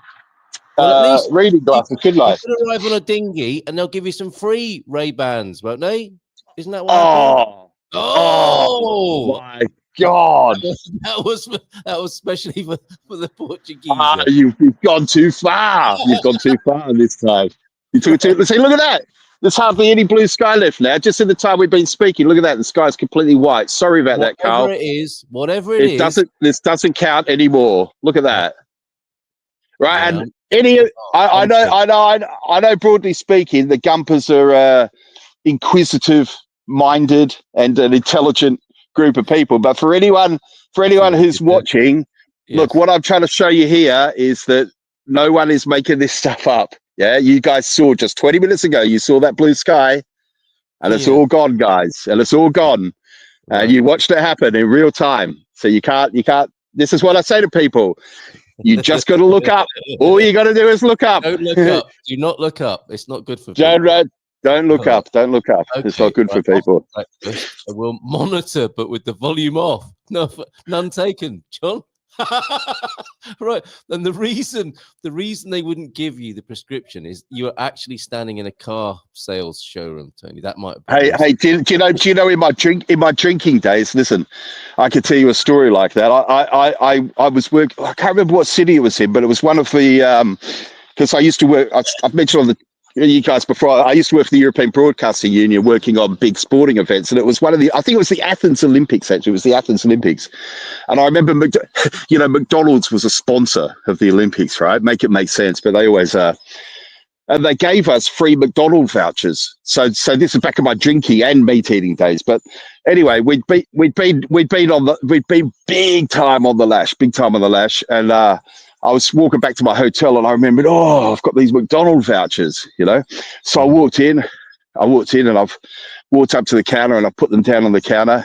glasses, couldn't I? You can arrive on a dinghy and they'll give you some free Ray-Bans, won't they? Isn't that what happened? Oh my God! That was especially for the Portuguese. You've gone too far. You've gone too far this time. You took it too. See, look at that. There's hardly any blue sky left now. Just in the time we've been speaking, look at that. The sky's completely white. Sorry about that, Carl. Whatever it is. This doesn't count anymore. Look at that. Right, yeah. And I know. Broadly speaking, the Gumpers are inquisitive-minded and an intelligent group of people. But for anyone who's watching, look, what I'm trying to show you here is that no one is making this stuff up. Yeah, you guys saw just 20 minutes ago, you saw that blue sky, and it's all gone, guys, and it's all gone. Right. And you watched it happen in real time. So you can't, this is what I say to people. You just got to look up. All you got to do is look up. Don't look up. Do not look up. It's not good for people. Don't look up. Don't look up. Okay, it's not good for people. We'll monitor, but with the volume off. No, none taken, John. Right. And the reason they wouldn't give you the prescription is you are actually standing in a car sales showroom, Tony. That might be do you know in my drinking days, listen, I could tell you a story like that. I was working, I can't remember what city it was in, but it was one of the because I used to work, I've mentioned on you guys before, I used to work for the European Broadcasting Union working on big sporting events, and it was I think it was the Athens Olympics, actually. It was the Athens Olympics. And I remember, McDonald's was a sponsor of the Olympics, right? Make it make sense, but they always are. And they gave us free McDonald's vouchers. So this is back in my drinking and meat eating days. But anyway, we'd been big time on the lash, and I was walking back to my hotel and I remembered, oh, I've got these McDonald's vouchers, you know. So I walked in and I've walked up to the counter and I put them down on the counter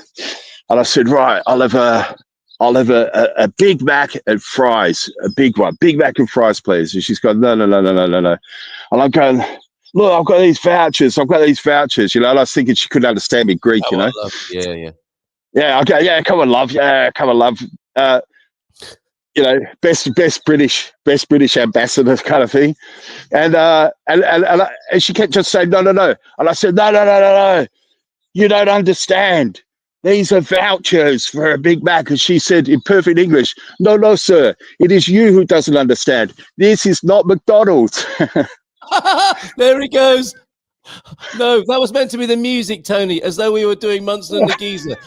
and I said, right, I'll have a Big Mac and fries, a big one, Big Mac and fries, please. And she's going, no. And I'm going, look, I've got these vouchers, you know. And I was thinking she couldn't understand me Greek, you know. Yeah. Yeah, okay, yeah, come on, love. You know, best British ambassador kind of thing, and she kept just saying no, and I said no, you don't understand. These are vouchers for a Big Mac, and she said in perfect English, no, sir, it is you who doesn't understand. This is not McDonald's. There he goes. No, that was meant to be the music, Tony, as though we were doing Munson and Portugeeza,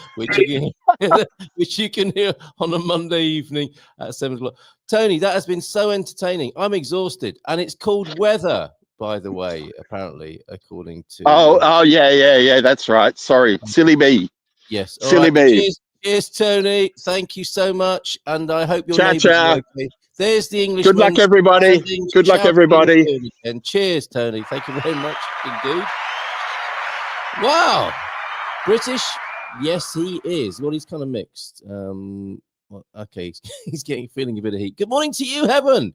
which you can hear on a Monday evening at 7 o'clock. Tony, that has been so entertaining. I'm exhausted, and it's called weather, by the way, apparently, according to. Oh, yeah. That's right. Sorry, silly me. Yes, silly me. Cheers, Tony. Thank you so much, and I hope your neighbours are okay. There's the English. Good luck, everybody. Good luck, everybody. And cheers, Tony. Thank you very much indeed. Wow. British? Yes, he is. Well, he's kind of mixed. Okay, he's feeling a bit of heat. Good morning to you, Heaven.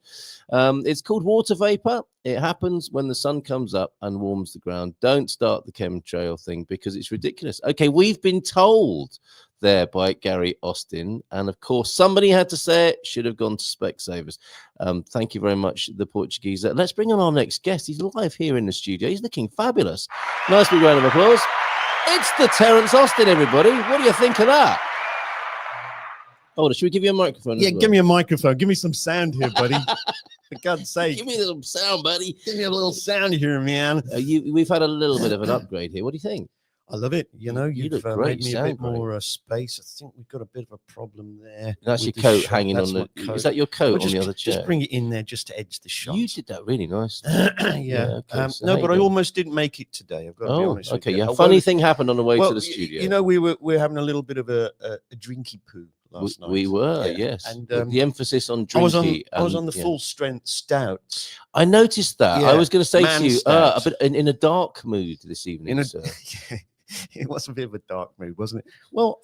It's called water vapor. It happens when the sun comes up and warms the ground. Don't start the chemtrail thing because it's ridiculous. Okay, we've been told there by Gary Austin, and of course somebody had to say it. Should have gone to Specsavers. Thank you very much, the Portugeeza. Let's bring on our next guest. He's live here in the studio. He's looking fabulous. Nice big round of applause. It's the Terence Austin, everybody. What do you think of that? Oh, should we give you a microphone? Yeah, give me a microphone. Give me some sound here, buddy. For God's sake. Give me some sound, buddy. Give me a little sound here, man. We've had a little bit of an upgrade here. What do you think? I love it. You know, you you've look great. made me a bit more space. I think we've got a bit of a problem there. That's your coat hanging on the. Is that your coat on the other chair? Just bring it in there just to edge the shot. You did that really nice. Yeah. Okay, no, but I almost didn't make it today. I've got to be honest. Okay. Yeah. Funny thing happened on the way to the studio. You know, we're having a little bit of a drinky poo last night. We were, yes. And the emphasis on drinky. I was on the full strength stout. I noticed that. I was going to say to you, a bit in a dark mood this evening. It was a bit of a dark mood, wasn't it? Well,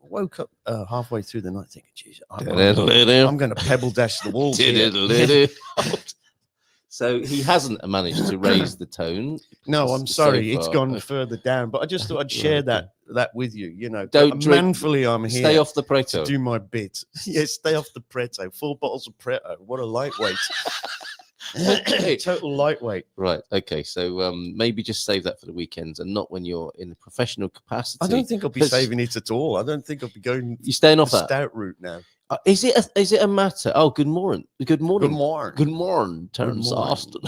woke up halfway through the night thinking, geez, I'm going to pebble dash the walls here. So he hasn't managed to raise the tone. No, I'm sorry. It's gone further down. But I just thought I'd share that with you. You know, don't drink. Manfully, I'm here. Stay off the Preto. To do my bit. Yeah, stay off the Preto. 4 bottles of Preto. What a lightweight. Total lightweight. Right. Okay. So maybe just save that for the weekends and not when you're in a professional capacity. I don't think I'll be saving it at all. I don't think I'll be going. You're staying off that stout route now. Is it a matter? Oh, good morning. Good morning. Good morning. Good morning, Terence Austin.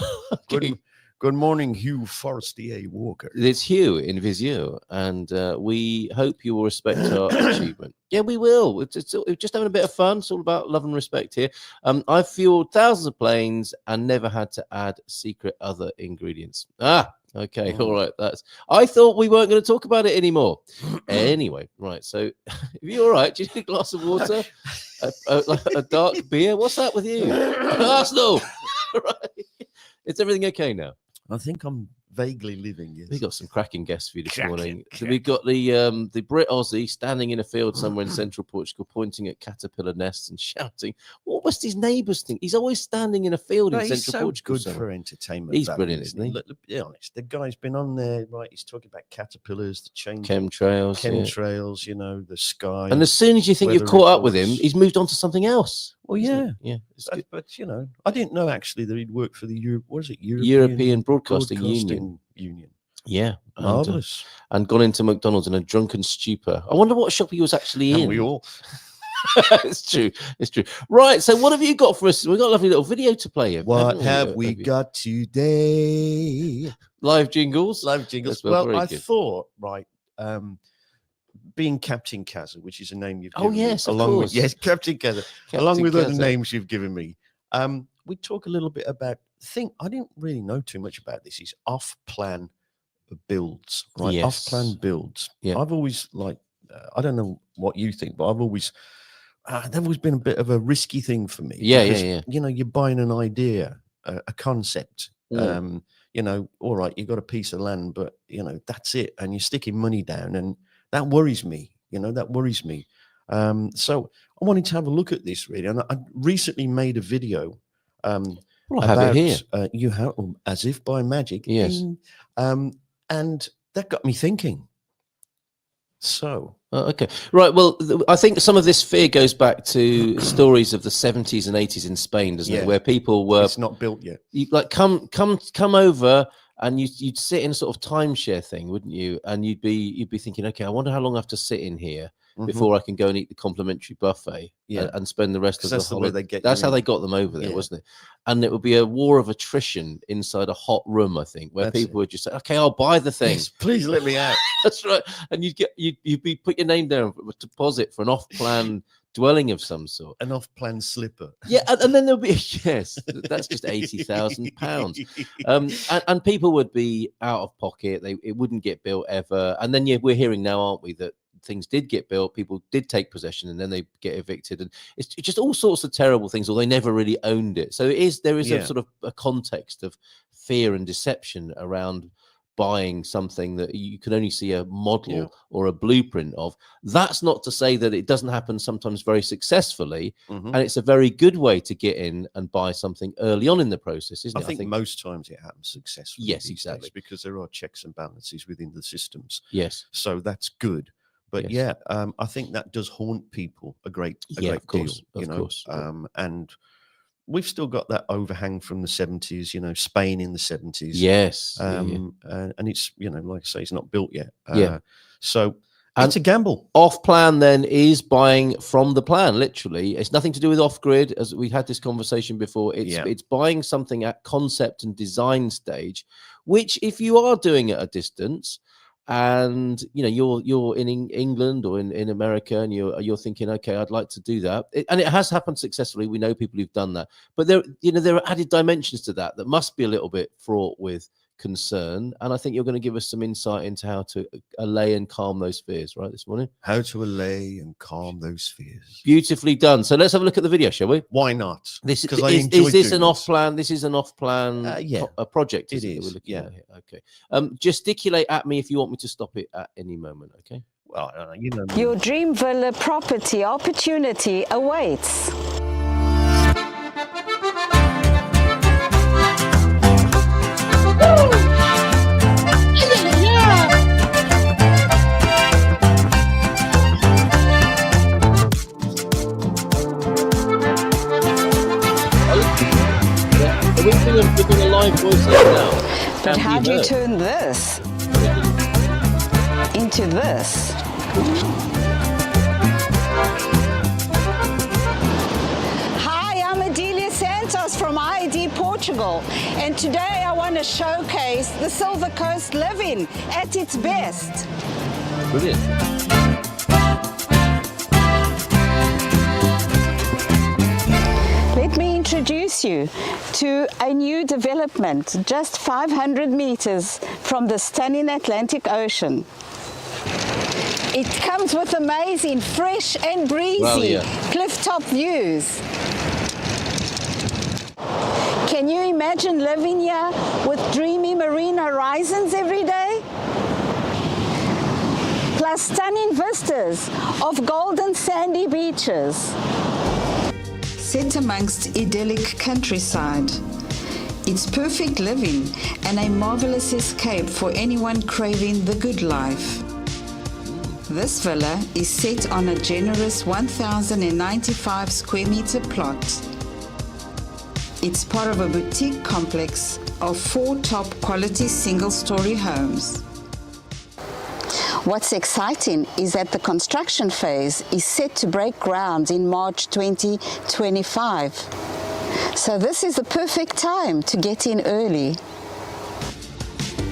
Okay. Good morning, Hugh Forestier Walker. It's Hugh in Visio, and we hope you will respect our achievement. Yeah, we will. It's just having a bit of fun. It's all about love and respect here. I've fueled thousands of planes and never had to add secret other ingredients. Okay, all right. I thought we weren't going to talk about it anymore. Anyway, right. So, if you're all right, do you need a glass of water? a dark beer? What's that with you? Arsenal. Right. Is everything okay now? I think I'm vaguely living. Yes. We got some cracking guests for you this morning. So we've got the Brit Aussie standing in a field somewhere in central Portugal, pointing at caterpillar nests and shouting. What must his neighbours think? He's always standing in a field in central Portugal. Good for entertainment. He's brilliant, isn't he? Look, be honest. The guy's been on there, right? He's talking about caterpillars, the change, chemtrails, you know, the sky. And as soon as you think you've caught up with him, he's moved on to something else. Well, yeah. But you know, I didn't know actually that he'd worked for the European Broadcasting Union. Yeah, marvelous. And gone into McDonald's in a drunken stupor. I wonder what shop he was actually in. We all. It's true. Right. So, what have you got for us? We've got a lovely little video to play. What have we got today? Live jingles. Well, I thought, right. Being Captain Kazza, which is a name you've given me, Captain Kazza, along with other names you've given me. We talk a little bit about I didn't really know too much about this. Is off-plan builds, right? Yes. Off-plan builds. Yeah. I've always I don't know what you think, but I've always That always been a bit of a risky thing for me. Yeah, because, yeah. You know, you're buying an idea, a concept. Mm. You know, all right, you got a piece of land, but you know, that's it, and you're sticking money down, and that worries me. You know, that worries me. So I wanted to have a look at this really, and I recently made a video. Well, I about have it here. You have, as if by magic. Yes. Ding. And that got me thinking. So okay, right. Well, I think some of this fear goes back to stories of the 70s and 80s in Spain, doesn't it? Where people were, it's not built yet. You, like come over, and you'd sit in a sort of timeshare thing, wouldn't you? And you'd be thinking, okay, I wonder how long I have to sit in here before I can go and eat the complimentary buffet and spend the rest of the holiday. They get that's how they got them over there, wasn't it? And it would be a war of attrition inside a hot room, I think, where people would just say, okay, I'll buy the thing. Yes, please let me out. That's right. And you'd be put your name down for a deposit for an off-plan dwelling of some sort. An off-plan slipper. Yeah, and then there'll be, yes, that's just £80,000. And people would be out of pocket. It wouldn't get built ever. And then we're hearing now, aren't we, that things did get built, people did take possession, and then they get evicted, and it's just all sorts of terrible things, or they never really owned it. So there is a sort of a context of fear and deception around buying something that you can only see a model or a blueprint of. That's not to say that it doesn't happen sometimes very successfully, and it's a very good way to get in and buy something early on in the process, isn't it? I think most times it happens successfully. Yes, exactly, because there are checks and balances within the systems. Yes, so that's good. But I think that does haunt people a great deal, you know. And we've still got that overhang from the 70s, you know, Spain in the 70s. Yes. And it's, you know, like I say, it's not built yet. So it's a gamble. Off plan then is buying from the plan, literally. It's nothing to do with off grid, as we had this conversation before. It's buying something at concept and design stage, which if you are doing at a distance, and you know you're in England or in America, and you're thinking, okay, I'd like to do that, and it has happened successfully. We know people who've done that, but there are added dimensions to that must be a little bit fraught with concern. And I think you're going to give us some insight into how to allay and calm those fears, right, this morning? How to allay and calm those fears. Beautifully done. So let's have a look at the video, shall we? Why not? Is this an off plan? This is an off plan a project. It is. We're looking at here. Okay. Gesticulate at me if you want me to stop it at any moment. Okay. Well, you know. Your dream villa property opportunity awaits. We're doing a live voice now. But how do you turn this into this? Hi, I'm Adelia Santos from ID Portugal, and today I want to showcase the Silver Coast living at its best. Brilliant. Let me introduce you to a new development just 500 meters from the stunning Atlantic Ocean. It comes with amazing, fresh and breezy cliff-top views. Can you imagine living here with dreamy marine horizons every day? Plus stunning vistas of golden sandy beaches. Set amongst idyllic countryside. It's perfect living and a marvelous escape for anyone craving the good life. This villa is set on a generous 1,095 square meter plot. It's part of a boutique complex of 4 top quality single-story homes. What's exciting is that the construction phase is set to break ground in March 2025. So this is the perfect time to get in early.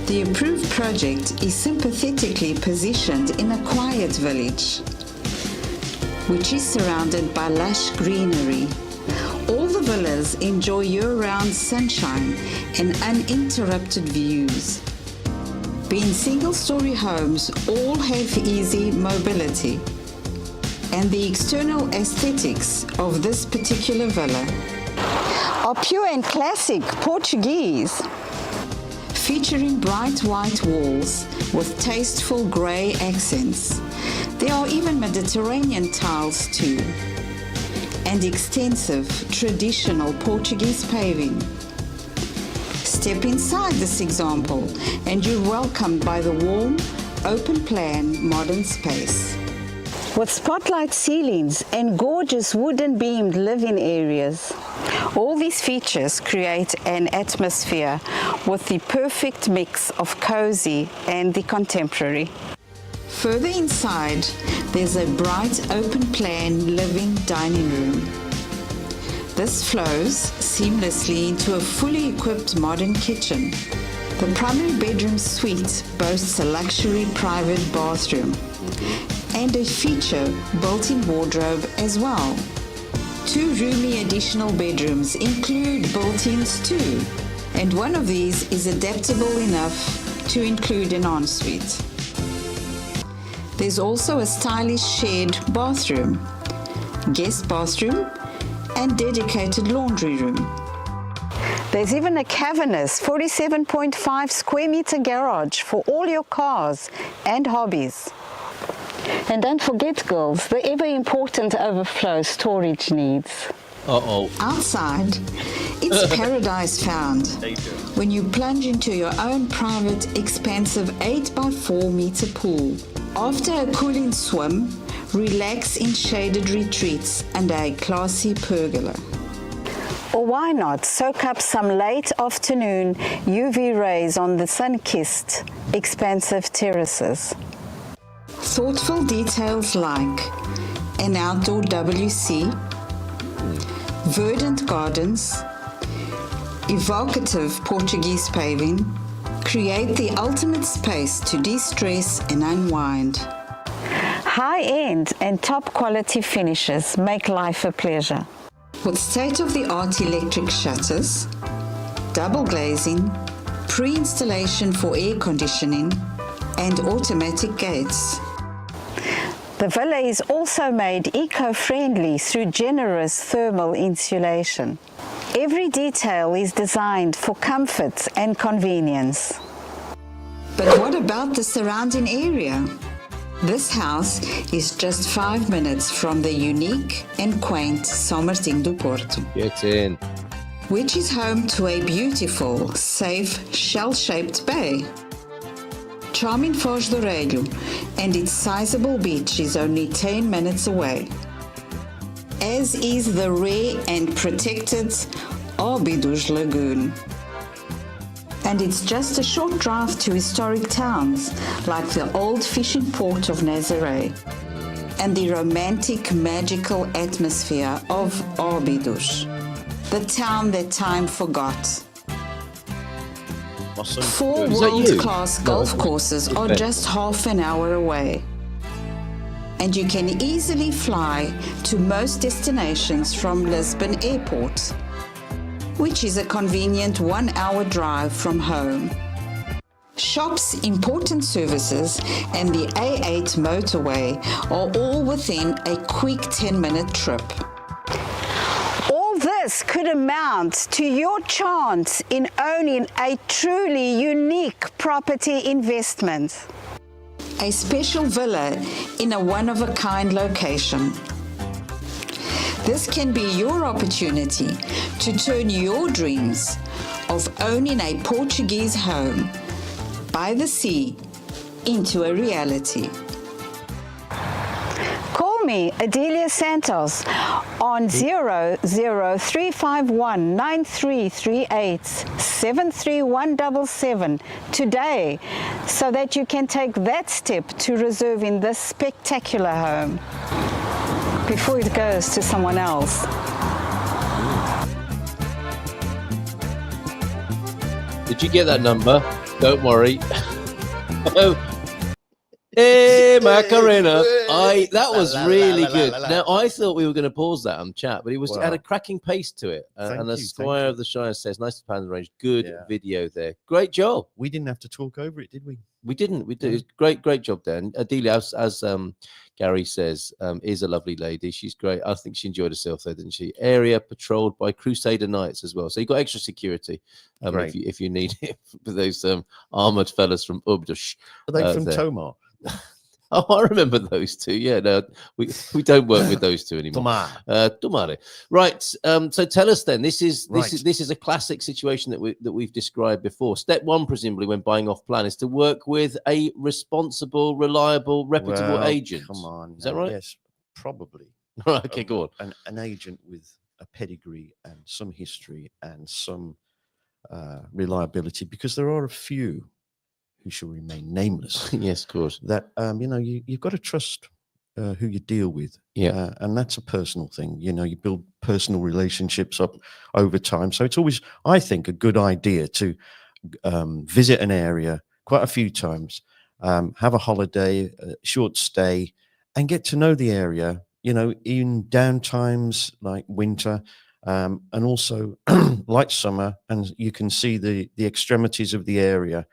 The approved project is sympathetically positioned in a quiet village, which is surrounded by lush greenery. All the villas enjoy year-round sunshine and uninterrupted views. Being single-story homes, all have easy mobility. and the external aesthetics of this particular villa are pure and classic Portuguese, featuring bright white walls with tasteful grey accents. There are even Mediterranean tiles too, and extensive traditional Portuguese paving. Step inside this example and you're welcomed by the warm, open-plan modern space. With spotlight ceilings and gorgeous wooden beamed living areas, all these features create an atmosphere with the perfect mix of cozy and the contemporary. Further inside, there's a bright open-plan living dining room. This flows seamlessly into a fully equipped modern kitchen. The primary bedroom suite boasts a luxury private bathroom and a feature built-in wardrobe as well. 2 roomy additional bedrooms include built-ins too, and one of these is adaptable enough to include an ensuite. There's also a stylish shared bathroom, guest bathroom, and dedicated laundry room. There's even a cavernous 47.5 square meter garage for all your cars and hobbies. And don't forget, girls, the ever important overflow storage needs. Outside, it's paradise found when you plunge into your own private, expansive 8x4 meter pool. After a cooling swim, relax in shaded retreats under a classy pergola. Or why not soak up some late afternoon UV rays on the sun-kissed, expansive terraces. Thoughtful details like an outdoor WC, verdant gardens, evocative Portuguese paving create the ultimate space to de-stress and unwind. High-end and top-quality finishes make life a pleasure. With state-of-the-art electric shutters, double glazing, pre-installation for air conditioning, and automatic gates. The villa is also made eco-friendly through generous thermal insulation. Every detail is designed for comfort and convenience. But what about the surrounding area? This house is just 5 minutes from the unique and quaint São Martinho do Porto. Get in. Which is home to a beautiful, safe, shell-shaped bay. Charming Foz do Orelho and its sizable beach is only 10 minutes away, as is the rare and protected Óbidos Lagoon. And it's just a short drive to historic towns like the old fishing port of Nazaré and the romantic, magical atmosphere of Óbidos, the town that time forgot. Awesome. 4 world-class golf courses are just half an hour away. And you can easily fly to most destinations from Lisbon Airport, which is a convenient 1-hour drive from home. Shops, important services, and the A8 motorway are all within a quick 10-minute trip. All this could amount to your chance in owning a truly unique property investment. A special villa in a one-of-a-kind location. This can be your opportunity to turn your dreams of owning a Portuguese home by the sea into a reality. Call me, Adelia Santos, on 00351 9338 73177 today, so that you can take that step to reserving this spectacular home before it goes to someone else. Did you get that number? Don't worry. Hey, Macarena. That was really good. Now I thought we were going to pause that and chat, but it had a cracking pace to it. And the Squire of the Shire says, "Nice to pan the range. Good video there. Great job." We didn't have to talk over it, did we? We didn't. We did. Great job there. And Adelia, as Gary says, is a lovely lady. She's great. I think she enjoyed herself there, didn't she? Area patrolled by Crusader Knights as well. So you got extra security if you need it for those armored fellas from Ubdush. Are they from Tomar? Oh, I remember those two. Yeah, no, we don't work with those two anymore. Tomare. Right. So tell us then. This is a classic situation that we've described before. Step one, presumably, when buying off plan, is to work with a responsible, reliable, reputable agent. Come on, is that right? Yes, probably. Right. Okay, go on. An agent with a pedigree and some history and some reliability, because there are a few who shall remain nameless. Yes, of course. That you've got to trust who you deal with. Yeah, and that's a personal thing. You build personal relationships up over time. So it's always, I think, a good idea to visit an area quite a few times, have a holiday, a short stay, and get to know the area. In down times like winter. And also like summer, and you can see the extremities of the area.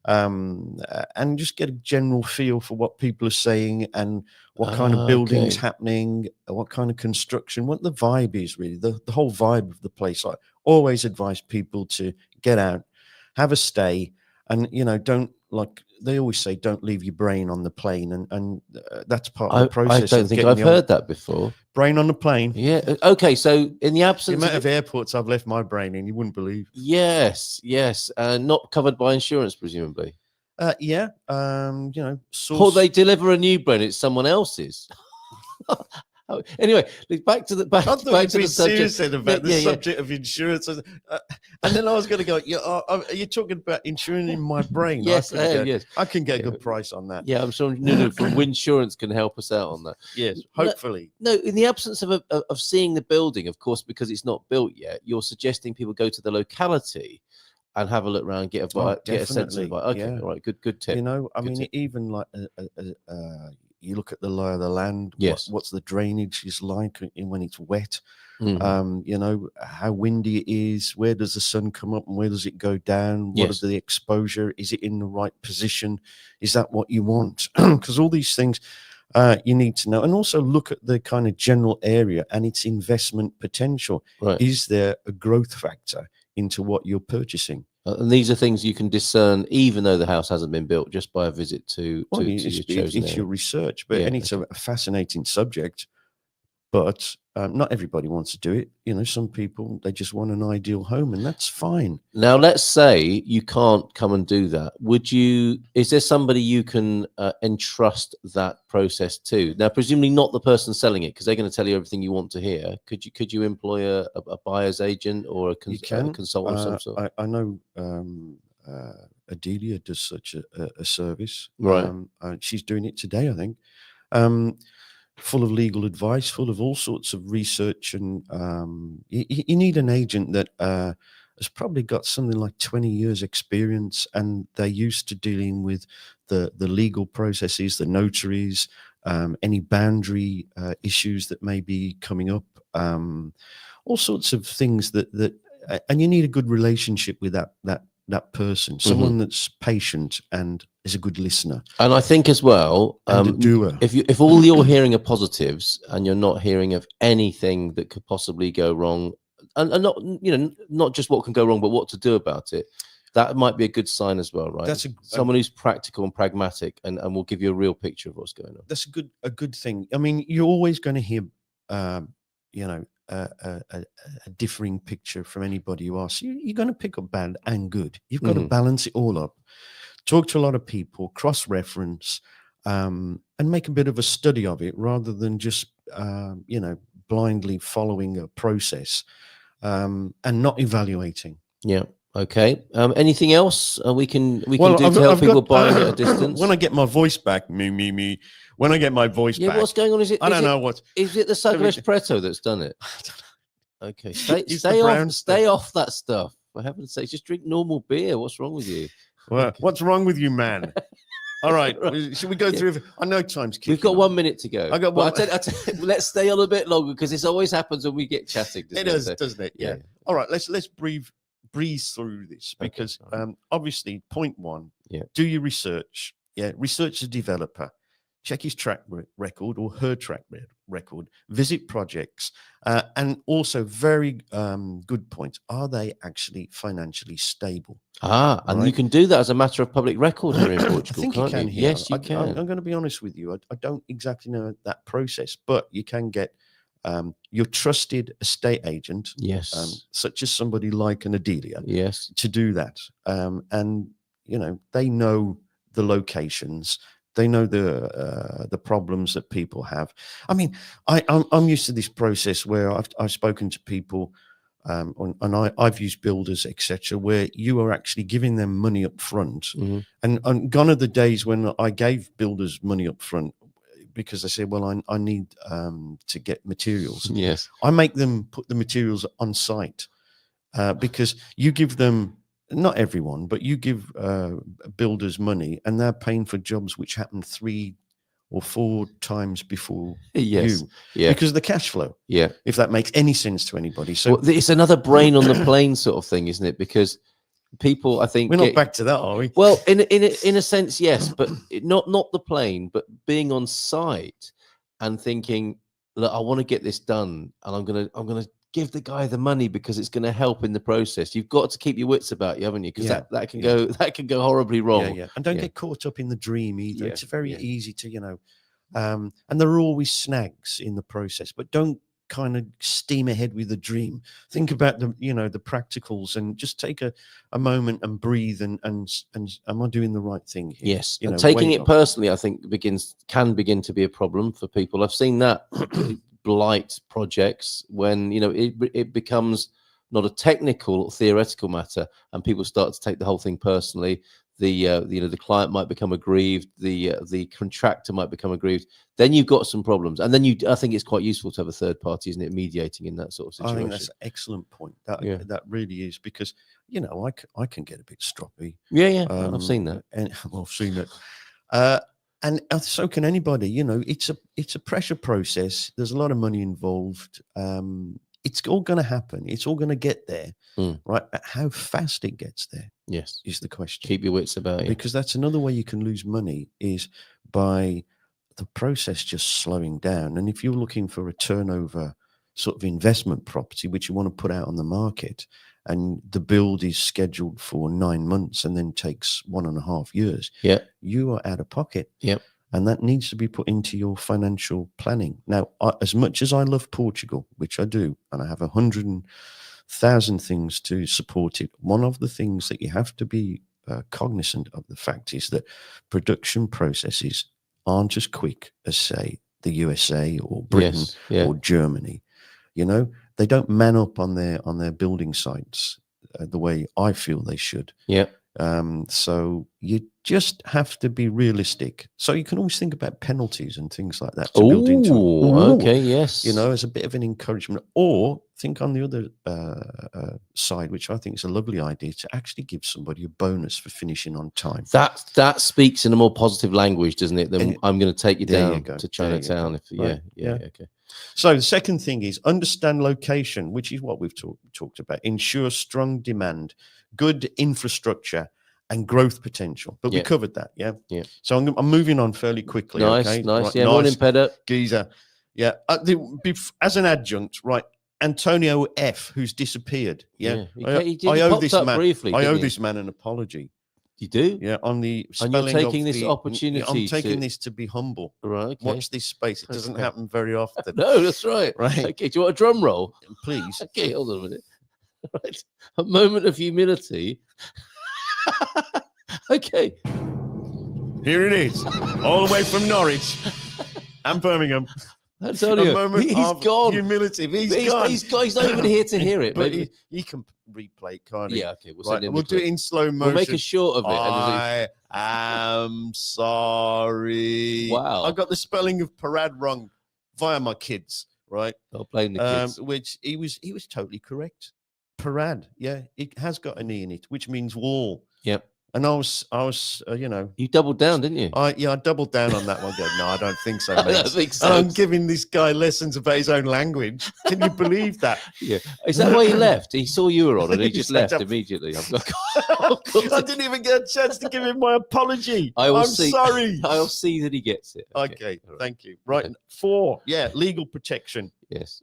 And just get a general feel for what people are saying and what kind of buildings happening, what kind of construction, what the vibe is really, the whole vibe of the place. I always advise people to get out, have a stay, and don't, like they always say, don't leave your brain on the plane, and that's part of the process. I don't think I've heard that before. Brain on the plane. Yeah. Okay. So in the absence the amount of airports I've left my brain in, you wouldn't believe. Yes. Not covered by insurance, presumably. Yeah. Or they deliver a new brain, it's someone else's. Anyway, back to the subject. About the subject of insurance, and then I was going to go. Are you talking about insuring in my brain? Yes, I can get a good price on that. Yeah, I'm sure Nunu from Winsurance can help us out on that. Yes, hopefully. No, in the absence of seeing the building, of course, because it's not built yet, you're suggesting people go to the locality and have a look around, get a sense of it. Okay, all right, good tip. Even like you look at the lie of the land. Yes. What's the drainage is like when it's wet? Mm-hmm. How windy it is. Where does the sun come up and where does it go down? What is the exposure? Is it in the right position? Is that what you want? Because all these things you need to know, and also look at the kind of general area and its investment potential. Right. Is there a growth factor into what you're purchasing? And these are things you can discern, even though the house hasn't been built, just by a visit to your chosen area. Your research, and it's a fascinating subject. But not everybody wants to do it. Some people, they just want an ideal home, and that's fine. Now, let's say you can't come and do that. Is there somebody you can entrust that process to? Now, presumably not the person selling it, because they're going to tell you everything you want to hear. Could you employ a buyer's agent or a consultant of some sort? I know Adelia does such a service. Right. She's doing it today, I think. Full of legal advice, full of all sorts of research, and you need an agent that has probably got something like 20 years experience, and they're used to dealing with the legal processes, the notaries, any boundary issues that may be coming up, all sorts of things and you need a good relationship with that person, someone that's patient and is a good listener. And I think as well, and a doer. If all you're hearing are positives and you're not hearing of anything that could possibly go wrong, and not just what can go wrong, but what to do about it, that might be a good sign as well, right? That's someone who's practical and pragmatic and will give you a real picture of what's going on. That's a good thing. I mean, you're always going to hear, a differing picture from anybody you ask. You're going to pick up bad and good. You've got to balance it all up. Talk to a lot of people, cross-reference, and make a bit of a study of it rather than just, blindly following a process and not evaluating. Yeah. Okay. Anything else we can do to help people buying at a distance? When I get my voice back, me. When I get my voice back. What's going on? Is it the Sagres Preto that's done it? Okay. Stay off that stuff. For heaven's sake, just drink normal beer. What's wrong with you? Well, what's wrong with you, man? All right. Should we go through? I know time's kicking. We've got 1 minute to go. I got one. Let's stay on a bit longer because this always happens when we get chatting. It does, doesn't it? Yeah. All right. Let's breeze through this because obviously, point one. Yeah. Do your research. Yeah. Research the developer. Check his track record or her track record. Visit projects, and also very good point. Are they actually financially stable? And you can do that as a matter of public record here in Portugal. I think you can. Here. Yes, you can. I'm going to be honest with you. I don't exactly know that process, but you can get your trusted estate agent, yes, such as somebody like an Adelia, yes, to do that. And they know the locations. They know the problems that people have. I mean, I'm used to this process where I've spoken to people, and I've used builders, etc., where you are actually giving them money up front. Mm-hmm. And gone are the days when I gave builders money up front because they said, well, I need to get materials. Yes, I make them put the materials on site because you give them. Not everyone, but you give builders money and they're paying for jobs which happen 3 or 4 times before you. Yeah. Because of the cash flow. Yeah. If that makes any sense to anybody. So it's another brain on the plane sort of thing, isn't it? Because people, I think... We're not back to that, are we? Well, in a sense, yes, but not the plane, but being on site and thinking, look, I want to get this done and I'm gonna give the guy the money because it's going to help in the process. You've got to keep your wits about you, haven't you? Because that can go horribly wrong. Yeah. And don't get caught up in the dream either. It's very easy to, and there are always snags in the process, but don't kind of steam ahead with the dream. Think about the practicals and just take a moment and breathe and am I doing the right thing here? Yes. And taking it personally, I think can begin to be a problem for people. I've seen that blight projects when it becomes not a technical or theoretical matter and people start to take the whole thing personally. The client might become aggrieved, the contractor might become aggrieved. Then you've got some problems, and then I think it's quite useful to have a third party, isn't it, mediating in that sort of situation. I think that's an excellent point. That really is, because I can get a bit stroppy. I've seen that, and I've seen it. And so can anybody. It's a pressure process. There's a lot of money involved. It's all going to happen. It's all going to get there, right? But how fast it gets there, is the question. Keep your wits about you, because that's another way you can lose money, is by the process just slowing down. And if you're looking for a turnover sort of investment property, which you want to put out on the market, and the build is scheduled for 9 months and then takes 1.5 years, you are out of pocket. And that needs to be put into your financial planning. Now, as much as I love Portugal, which I do, and I have 100,000 things to support it, one of the things that you have to be cognizant of the fact is that production processes aren't as quick as, say, the USA or Britain or Germany. They don't man up on their building sites the way I feel they should. So you just have to be realistic. So you can always think about penalties and things like that to build into. As a bit of an encouragement. Or think on the other side, which I think is a lovely idea, to actually give somebody a bonus for finishing on time. That speaks in a more positive language, doesn't it? Then I'm going to take you down to Chinatown. Okay. So the second thing is understand location, which is what we've talked about. Ensure strong demand, good infrastructure, and growth potential. But we covered that, So I'm moving on fairly quickly. Nice. Right, Morning, Pedder. Geezer. As an adjunct, right? Antonio F, who's disappeared. I owe this man. Briefly, I owe this man an apology. You do? Yeah, on the spelling. And you're taking this opportunity. I'm taking this to be humble. Right. Okay. Watch this space. It doesn't happen very often. No, that's right. Right. Okay. Do you want a drum roll? Please. Okay, hold on a minute. Right. A moment of humility. Okay. Here it is. All the way from Norwich and Birmingham. Antonio, a moment he's of gone. Humility. He's not even here to hear it. But he can replay it, can't he? Yeah, okay. We'll do it in slow motion. We'll make a short of it. I am sorry. Wow. I got the spelling of parade wrong via my kids, right? I'll blame the kids. Which he was totally correct. Parade, it has got an E in it, which means wall. Yep. And I was, you know, you doubled down, didn't you? I doubled down on that one. Go, no, I don't think so, mate. I don't think so. And I'm giving this guy lessons about his own language. Can you believe that? Yeah. Is that why he left? He saw you were on and he just left immediately. I didn't even get a chance to give him my apology. I'm sorry. I'll see that he gets it. Okay. Thank you. Right. 4. Yeah. Legal protection. Yes.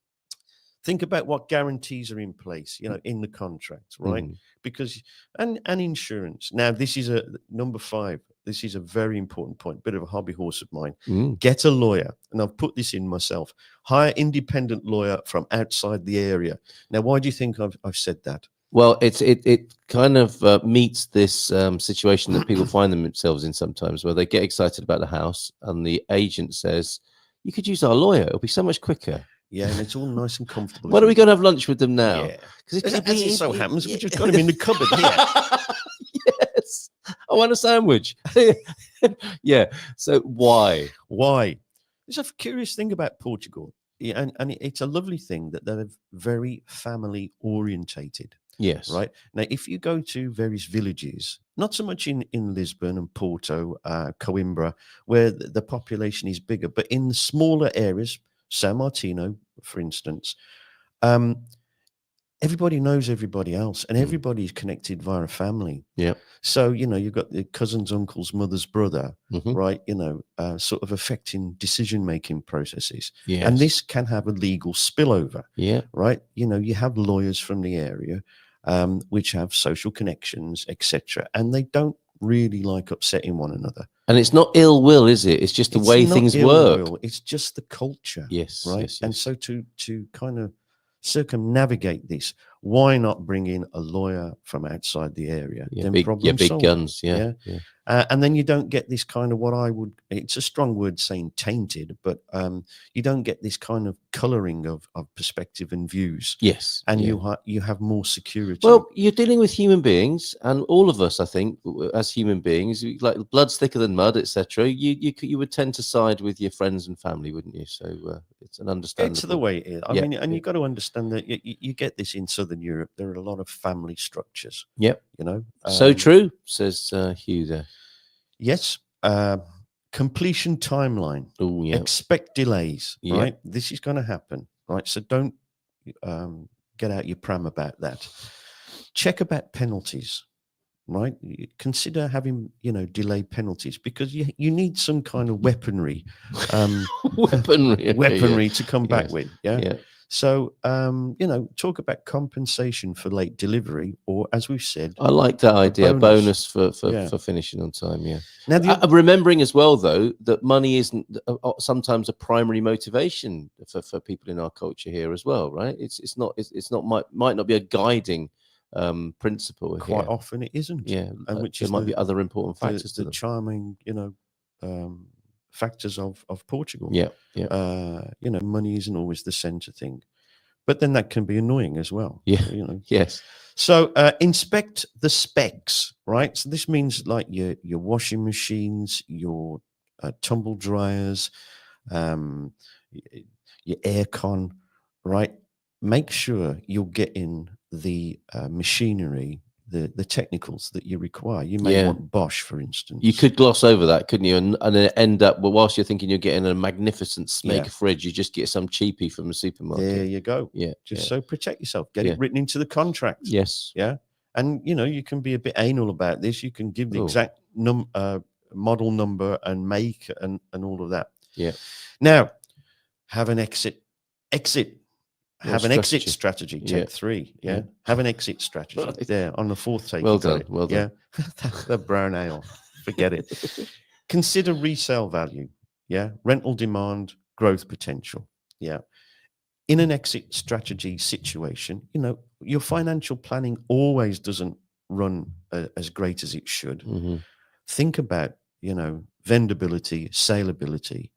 Think about what guarantees are in place, you know, in the contract, right? Because and insurance. Now, this is number 5. This is a very important point, bit of a hobby horse of mine. Get a lawyer, and I've put this in myself. Hire independent lawyer from outside the area. Now, why do you think I've said that? Well, it kind of meets this situation that people find themselves in sometimes, where they get excited about the house, and the agent says, "You could use our lawyer; it'll be so much quicker." Yeah, and it's all nice and comfortable. Why don't we go and have lunch with them now? Yeah, because as it so happens, we just got him in the cupboard here. Yes, I want a sandwich. Yeah. So why? There's a curious thing about Portugal, and it's a lovely thing that they're very family orientated. Yes. Right. Now, if you go to various villages, not so much in Lisbon and Porto, Coimbra, where the population is bigger, but in the smaller areas, San Martino, for instance, everybody knows everybody else, and everybody's connected via a family. Yeah. So, you know, you've got the cousins, uncles, mother's brother, right? You know, sort of affecting decision-making processes. Yes. And this can have a legal spillover. Yeah. Right. You know, you have lawyers from the area, which have social connections, etc., and they don't really like upsetting one another. And it's not ill will, is it? It's just the way things work. It's just the culture. Yes. Right. Yes. And so to kind of circumnavigate this, why not bring in a lawyer from outside the area? Yeah, big guns. Yeah. And then you don't get this kind of it's a strong word saying tainted, but you don't get this kind of colouring of perspective and views. Yes. And you have more security. Well, you're dealing with human beings, and all of us, I think, as human beings, like blood's thicker than mud, etc. You would tend to side with your friends and family, wouldn't you? So it's an understandable. It's the way it is. I mean, and you've got to understand that you get this in Southern Europe. There are a lot of family structures. Yep. You know. So true, says Hugh there. Yes. Completion timeline. Oh, yeah. Expect delays. Yeah. Right. This is going to happen. Right. So don't get out your pram about that. Check about penalties. Right. Consider having, you know, delay penalties, because you need some kind of weaponry. Weaponry to come back with. Yeah. So, you know, talk about compensation for late delivery, or, as we've said, I like that idea, bonus for finishing on time. Yeah. Now, remembering as well, though, that money isn't sometimes a primary motivation for people in our culture here as well, right? It's not might not be a guiding principle. Quite often it isn't. Yeah, and which there might be other important factors to the charming, you know, factors of Portugal. Yeah. You know, money isn't always the center thing, but then that can be annoying as well. Yeah. You know. Yes. So inspect the specs, right? So this means like your washing machines, your tumble dryers, your aircon, right? Make sure you're getting the machinery, the technicals that you require. You may want Bosch, for instance. You could gloss over that, couldn't you? And then end up, well, whilst you're thinking you're getting a magnificent Smeg fridge, you just get some cheapie from the supermarket. There you go. Yeah. So protect yourself. Get it written into the contract. Yes. Yeah. And, you know, you can be a bit anal about this. You can give the exact model number and make and all of that. Yeah. Now, have an exit. Have an exit strategy. Take 3. Yeah. Have an exit strategy. Right. There on the 4th take. Well done. Well done. Yeah. The brown ale. Forget it. Consider resale value. Yeah. Rental demand, growth potential. Yeah. In an exit strategy situation, you know, your financial planning always doesn't run as great as it should. Mm-hmm. Think about, you know, vendability, saleability,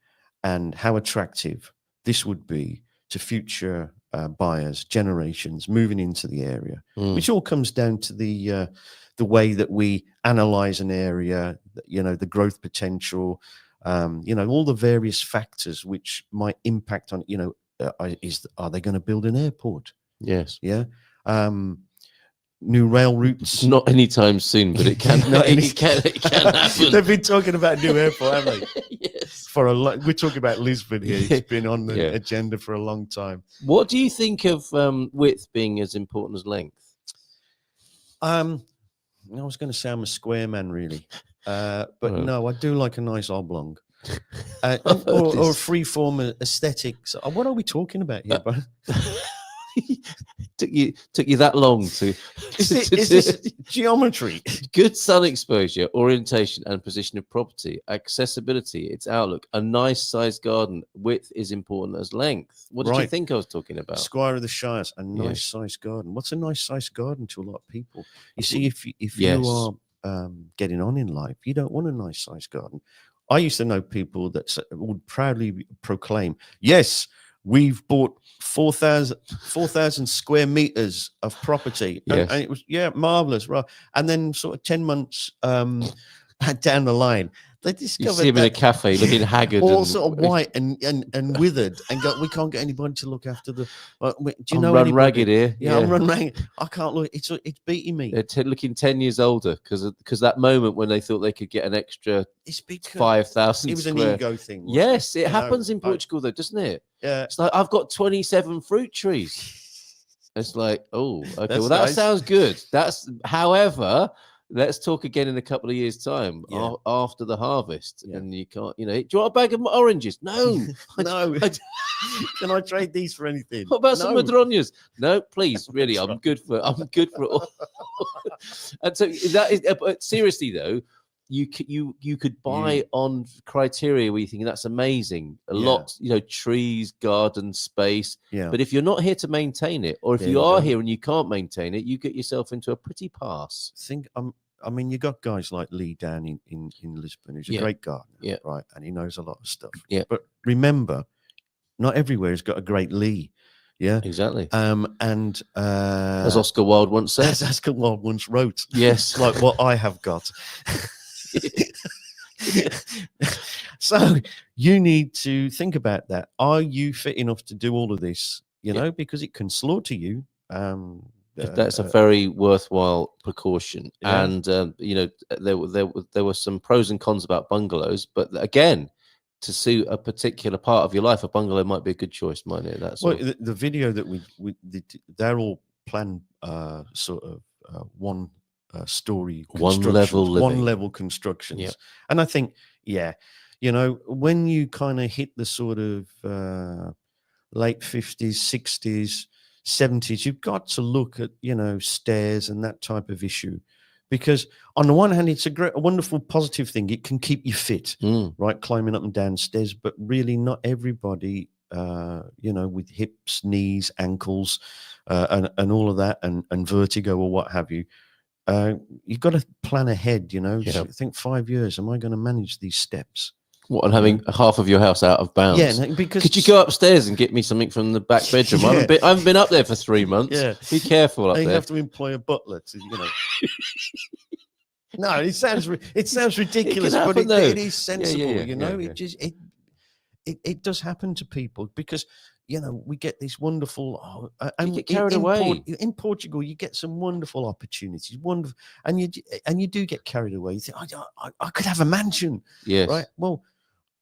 and how attractive this would be to future buyers, generations moving into the area, which all comes down to the way that we analyze an area, you know, the growth potential, you know, all the various factors which might impact on, you know, are they going to build an airport? Yes. Yeah. new rail routes. Not anytime soon, but it can. it can happen. They've been talking about new airport, haven't they? Yes. For a lot. We're talking about Lisbon here. It's been on the agenda for a long time. What do you think of width being as important as length? I was going to say I'm a square man, really, but no, I do like a nice oblong, or free form aesthetics. What are we talking about here, bro? took you that long to is this geometry? Good sun exposure, orientation and position of property, accessibility, its outlook, a nice sized garden. Width is important as length. What did you think I was talking about? Squire of the Shires, a nice sized garden. What's a nice sized garden to a lot of people? You see, if you are getting on in life, you don't want a nice sized garden. I used to know people that would proudly proclaim, yes, we've bought 4,000 square meters of property. Yes. And it was, marvelous. Right. And then sort of 10 months down the line, they discovered you see him in a cafe looking haggard, all sort of white and withered, and go, we can't get anybody to look after the. Do you know? Run ragged here. Yeah, I'm run ragged. I can't look. It's beating me. They're looking 10 years older because that moment when they thought they could get an extra 5,000. It was an ego thing. Yes, it happens in Portugal though, doesn't it? Yeah, it's like I've got 27 fruit trees. It's like, oh, okay, that's well that nice. sounds good. However. Let's talk again in a couple of years' time after the harvest, and you can't. Do you want a bag of oranges? No, no. Can I trade these for anything? What about some madronas? No, please, really, I'm good for it all. And so that is. But seriously though, you could buy on criteria where you think that's amazing. A lot, trees, garden space. Yeah. But if you're not here to maintain it, or if you are here and you can't maintain it, you get yourself into a pretty pass. I mean, you got guys like Lee down in Lisbon, who's a great gardener, right? And he knows a lot of stuff. Yeah. But remember, not everywhere has got a great Lee. Yeah, exactly. And as Oscar Wilde once said, as Oscar Wilde once wrote, yes, like what I have got. So you need to think about that. Are you fit enough to do all of this? Because it can slaughter you. That's a very worthwhile precaution. And there were some pros and cons about bungalows, but again, to suit a particular part of your life, a bungalow might be a good choice, mightn't it? That's the video that we did, they're all planned sort of one story, one level constructions. And I think, when you kind of hit the sort of late 50s, 60s, 70s, you've got to look at, stairs and that type of issue, because on the one hand, it's a wonderful, positive thing. It can keep you fit, right? Climbing up and down stairs, but really not everybody, with hips, knees, ankles, and all of that, and vertigo or what have you. You've got to plan ahead, think 5 years. Am I going to manage these steps? What, and having half of your house out of bounds? Yeah, because could you go upstairs and get me something from the back bedroom? I haven't been up there for 3 months. Yeah, be careful up there. You have to employ a butler to, No, it sounds ridiculous, but it is sensible. It does happen to people because we get this wonderful and you get carried away. In Portugal, you get some wonderful opportunities, wonderful, and you do get carried away. You think, I could have a mansion, yes, right? Well,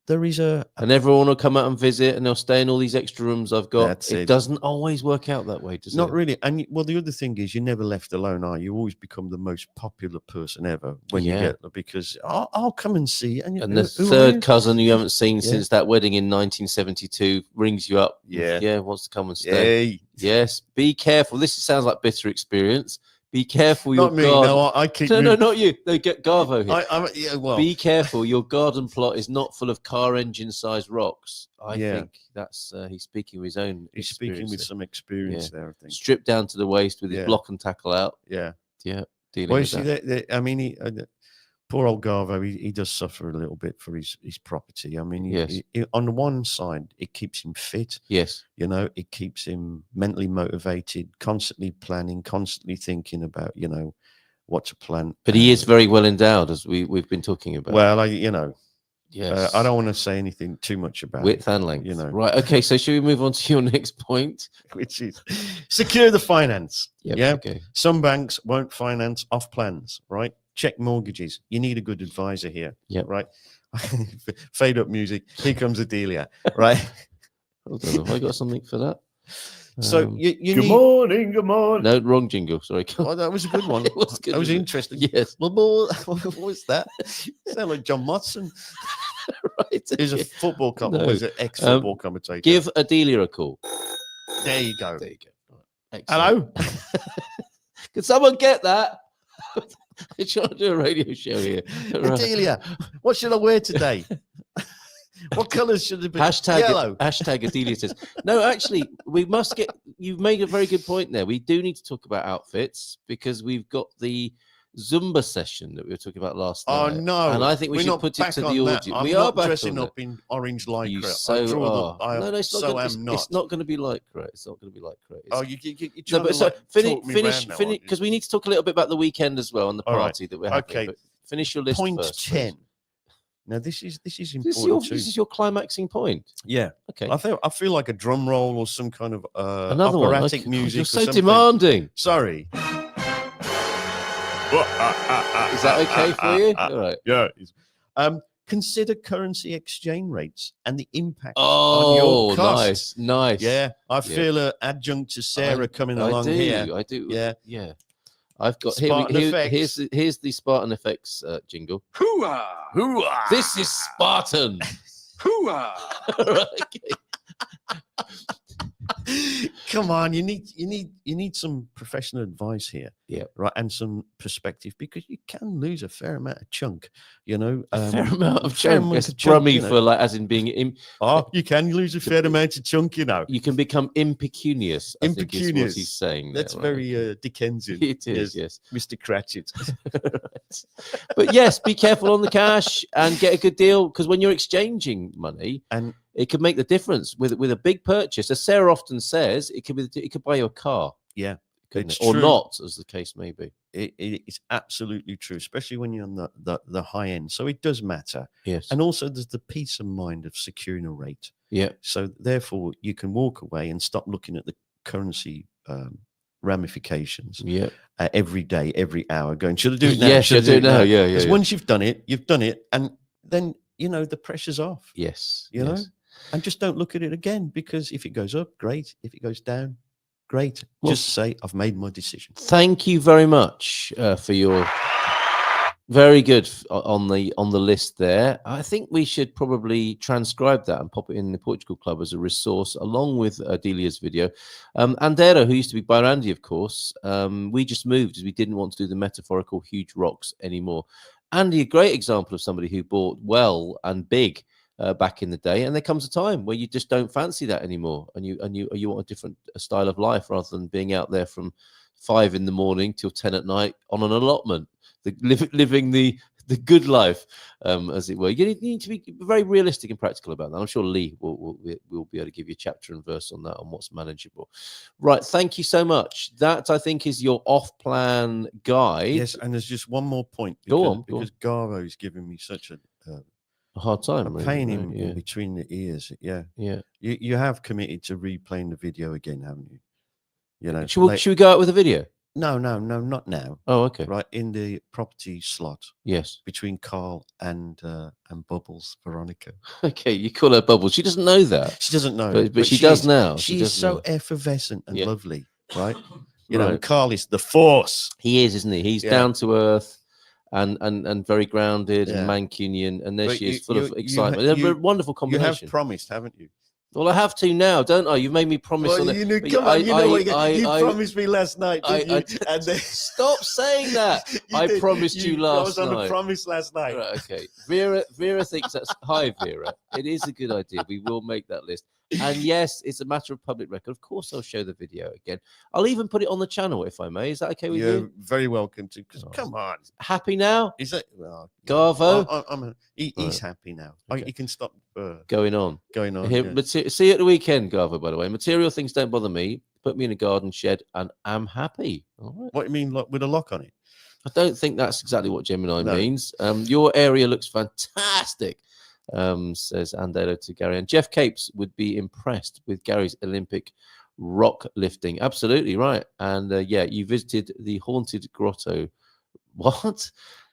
there is and everyone will come out and visit, and they'll stay in all these extra rooms I've got. It doesn't always work out that way, does it? Not really. And the other thing is, you're never left alone, are you? You always become the most popular person ever when you get there, because I'll come and see. And the third cousin you haven't seen since that wedding in 1972 rings you up. Yeah, wants to come and stay. Yay. Yes, be careful. This sounds like bitter experience. Be careful. Not me. Garden. No, I keep. No, not you. They get Garvo here. I be careful. Your garden plot is not full of car engine sized rocks. I think that's he's speaking with his own. He's speaking with some experience there. I think stripped down to the waist with his block and tackle out. Yeah. Dealing well, with see, that. Poor old Garvo, he does suffer a little bit for his property. I mean, he, on the one side, it keeps him fit. Yes. It keeps him mentally motivated, constantly planning, constantly thinking about, what to plan. But he is very well endowed, as we've been talking about. Well, Yes. I don't want to say anything too much about width it, and length. you know. Right. Okay. So should we move on to your next point? Which is secure the finance. Yep, Yeah. okay. Some banks won't finance off plans, right? Check mortgages. You need a good advisor here. Yep. Right. Fade up music. Here comes Adelia. Right. Hold on. Have I got something for that? So you Good need. morning, good morning. No, wrong jingle. Sorry. Oh, that was a good one. It was good, That was wasn't it? interesting. Yes. What was that? Sound like John Motson. Right. He's a okay. football No. was an ex-football commentator. Give Adelia a call. There you go. There you go. Excellent. Hello. Can someone get that? I'm trying to do a radio show here. Right. Adelia, what should I wear today? What colours should it be? Yellow. Hashtag Adelia says. No, actually, we must get. You've made a very good point there. We do need to talk about outfits because we've got the Zumba session that we were talking about last Oh night. no! And I think we We're should not put it back to the on that. audience. I'm We not are back dressing on up it. in orange lycra. You I so draw are. No, it's not. so gonna, am not. It's not going to be lycra. It's not going to be lycra. It's, Oh, you no, trying but to so like finish, now, because we need to talk a little bit about the weekend as well and the All right. party that we're having. Okay. But finish your list Point first. 10. Please. Now this is important This too. is your climaxing point. Yeah. Okay. I feel like a drum roll or some kind of Another one. operatic Okay. music. You're or so something. demanding. Sorry. Is that okay for you? All right. Yeah. Consider currency exchange rates and the impact Oh, on your costs. nice. Yeah, I feel an adjunct to Sarah coming along here. I do. Yeah. Yeah. I've got Spartan effects. Here's the Spartan effects jingle. Hooah! Hooah! This is Spartan. Hooah! Right, okay. Come on, you need some professional advice here. Yeah. Right, and some perspective because you can lose a fair amount of chunk, you know. Fair amount of fair chunk. amount It's of chunk, brummy you know. for like as in being you can lose a fair amount of chunk, you know. you can become impecunious. I think is what Impecunious. he's saying. That's there, right? very Dickensian. It is, yes. Mr. Cratchit. Right. But yes, be careful on the cash and get a good deal because when you're exchanging money, And it can make the difference with a big purchase. As Sarah often says, it could buy you a car. Yeah, couldn't it's it? Or true. not, as the case may be. It's absolutely true, especially when you're on the high end. So it does matter. Yes. And also there's the peace of mind of securing a rate. Yeah. So therefore you can walk away and stop looking at the currency ramifications Yeah. every day, every hour, going, should I do it now? Yes, Should I do it now. Yeah, yeah. Because yeah. once you've done it, and then you know the pressure's off. Yes. You know, yes. and just don't look at it again because if it goes up, great. If it goes down, great. Well, just say I've made my decision. Thank you very much for your very good on the list there. I think we should probably transcribe that and pop it in the Portugal Club as a resource along with Adelia's video. Andera, who used to be Bairandi, of course, we just moved as we didn't want to do the metaphorical huge rocks anymore. Andy, a great example of somebody who bought well and big back in the day, and there comes a time where you just don't fancy that anymore, and you want a different style of life rather than being out there from 5 in the morning till 10 at night on an allotment, living the good life, as it were. You need to be very realistic and practical about that. I'm sure Lee will be able to give you a chapter and verse on that, on what's manageable. Right, thank you so much. That, I think, is your off-plan guide. Yes, and there's just one more point. Because Garvo is giving me such a hard time. I'm paying him yeah. in between the ears. Yeah. Yeah. You have committed to replaying the video again, haven't you? You know. Should we go out with a video? No, not now. Oh, okay. Right in the property slot. Yes. Between Carl and Bubbles, Veronica. Okay, you call her Bubbles. She doesn't know that. She doesn't know, but she does now. She's so effervescent and lovely, right? You Right. know, and Carl is the force. He is, isn't he? He's down to earth and very grounded and Mancunian, and there she is, full of excitement. They're a wonderful combination. You have promised, haven't you? Well, I have to now, don't I? You've made me promise. Well, on it. you know, come on, you know what you promised me last night, didn't you? And then, stop saying that. I promised you last night. I was on a promise last night. Right, okay. Vera thinks that's hi, Vera. It is a good idea. We will make that list. And yes, it's a matter of public record. Of course, I'll show the video again. I'll even put it on the channel if I may. Is that okay with you? You're very welcome to. Because come on, happy now? Is it? Well, Garvo? He's happy now. Okay. You can stop going on. Here, see you at the weekend, Garvo. By the way, material things don't bother me. Put me in a garden shed, and I'm happy. All right. What do you mean, like, with a lock on it? I don't think that's exactly what Gemini means. Your area looks fantastic. says Andelo to Gary. And Jeff Capes would be impressed with Gary's Olympic rock lifting. Absolutely right. And yeah, you visited the haunted grotto. What?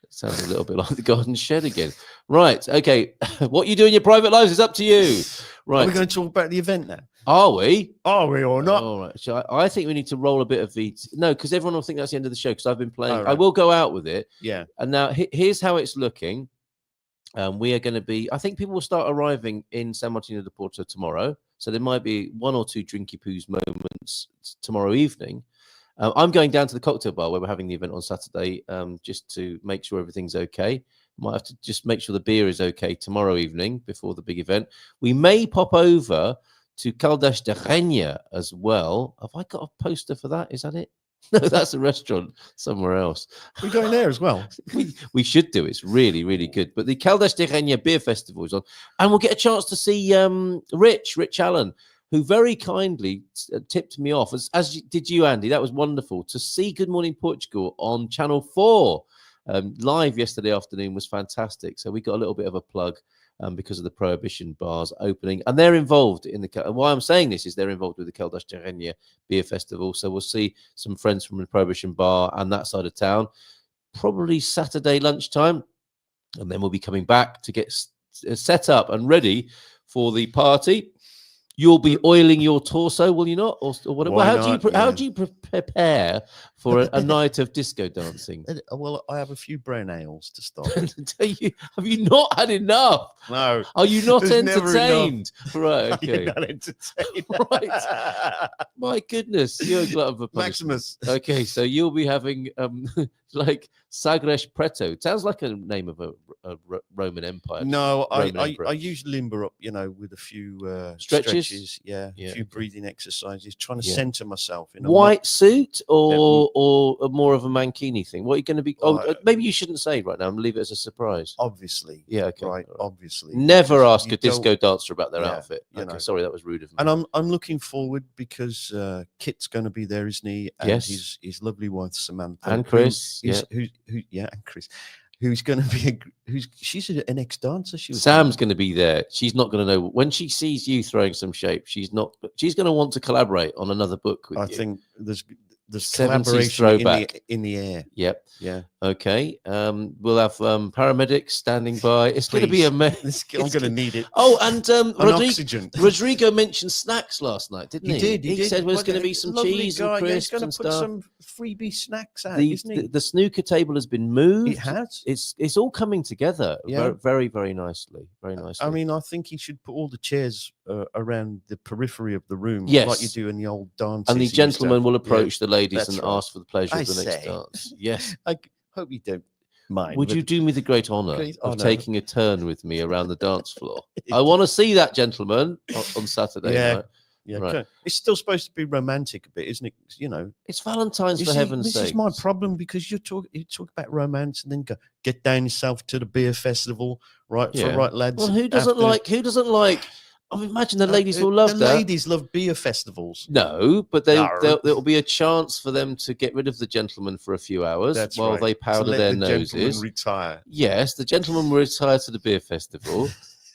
Sounds a little bit like the garden shed again. Right. Okay. What you do in your private lives is up to you. Right. Are we going to talk about the event now? Are we? Are we or not? All right. So I think we need to roll a bit of VT. No, because everyone will think that's the end of the show because I've been playing. Oh, I right. will go out with it. Yeah. And now here's how it's looking. We are going to be, I think people will start arriving in San Martino de Porto tomorrow. So there might be 1 or 2 drinky poos moments tomorrow evening. I'm going down to the cocktail bar where we're having the event on Saturday just to make sure everything's okay. Might have to just make sure the beer is okay tomorrow evening before the big event. We may pop over to Caldas de Rainha as well. Have I got a poster for that? Is that it? No, that's a restaurant somewhere else. We're going there as well. We should do. It's really, really good. But the Caldas de Rainha Beer Festival is on. And we'll get a chance to see Rich Allen, who very kindly tipped me off, as did you, Andy. That was wonderful to see Good Morning Portugal on Channel 4 live yesterday afternoon. Was fantastic. So we got a little bit of a plug because of the Prohibition bars opening, and they're involved in the. Why I'm saying this is they're involved with the Caldas de Rainha Beer Festival. So we'll see some friends from the Prohibition bar and that side of town, probably Saturday lunchtime, and then we'll be coming back to get set up and ready for the party. You'll be oiling your torso, will you not? Or whatever. How do you prepare for a night of disco dancing? Well, I have a few brown ales to start. Have you not had enough? No. Are you not entertained? Right. Okay. You're not entertained. Right. My goodness, you're a glutton for punishment. Maximus. Okay, so you'll be having like Sagres Preto. It sounds like a name of a Roman Empire. No, I usually limber up, with a few stretches. Yeah, a few breathing exercises, trying to center myself in a white suit or more of a mankini thing. What are you going to be? Maybe you shouldn't say right now and leave it as a surprise. Obviously. Yeah. Okay. Right. Obviously. Never ask a disco dancer about their outfit. Okay. Sorry, that was rude of me. And I'm looking forward because Kit's going to be there, isn't he? And his lovely wife Samantha and Chris. And Chris. Who's going to be she's an ex-dancer. Sam's going to be there. She's not going to know when she sees you throwing some shape. She's going to want to collaborate on another book with you. I think there's collaboration in the air. Yep. Yeah. Okay. We'll have paramedics standing by. It's going to be amazing. I'm going to need it. Oh, and oxygen. Rodrigo mentioned snacks last night, didn't he? He said there's going to be some cheese and crisps and stuff. Some freebie snacks out, isn't he? The snooker table has been moved. It has. It's all coming together. Yeah. Very, very nicely. Very nicely. I mean, I think he should put all the chairs around the periphery of the room, yes, like you do in the old dances. And the gentleman will approach the ladies and ask for the pleasure of the next dance. Yes. I hope you don't mind. Would you do me the great honor of taking a turn with me around the dance floor? I want to see that gentleman on Saturday night. Yeah, right. It's still supposed to be romantic a bit, isn't it? It's Valentine's, for heaven's sake. This is my problem, because you talk about romance and then get down yourself to the beer festival, right? Yeah. For right lads. Well, who doesn't like? I mean, imagine the ladies will love that. The ladies love beer festivals. No, but there will be a chance for them to get rid of the gentleman for a few hours while they powder their noses. Retire. Yes, the gentleman will retire to the beer festival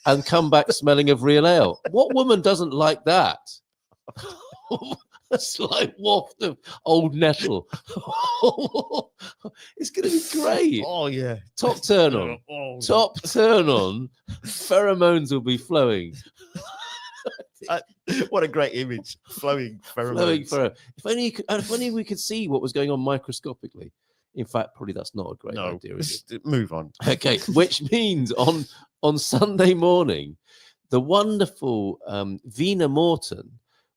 and come back smelling of real ale. What woman doesn't like that? A slight waft of old nettle. It's going to be great. Oh, yeah. Top turn on. Top turn on. Pheromones will be flowing. What a great image. Flowing pheromones. If only we could see what was going on microscopically. In fact, probably that's not a great idea. Move on. Okay, which means on Sunday morning, the wonderful Vina Morton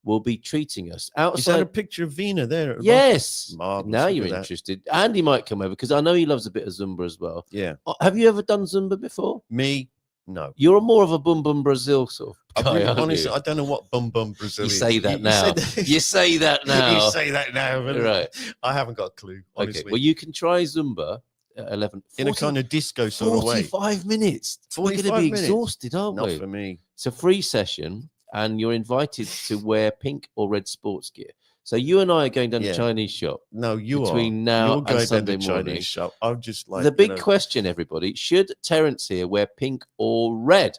will be treating us outside. Is that a picture of Vina there? Yes. Marvelous. Now you're interested. Andy might come over because I know he loves a bit of Zumba as well. Yeah. Have you ever done Zumba before? Me? No. You're more of a Bum Bum Brazil sort of guy, honestly, I don't know what Bum Bum Brazil is. You say that now. You say that now. You say that now. Right. I haven't got a clue, honestly. Okay. Well, you can try Zumba at 11. In a kind of disco sort of way. 45 minutes. We're going to be exhausted, aren't we? Not for me. It's a free session, and you're invited to wear pink or red sports gear. So you and I are going down to Chinese shop. No, between now and Sunday morning. Shop. I'm just like the big question, everybody: should Terence here wear pink or red?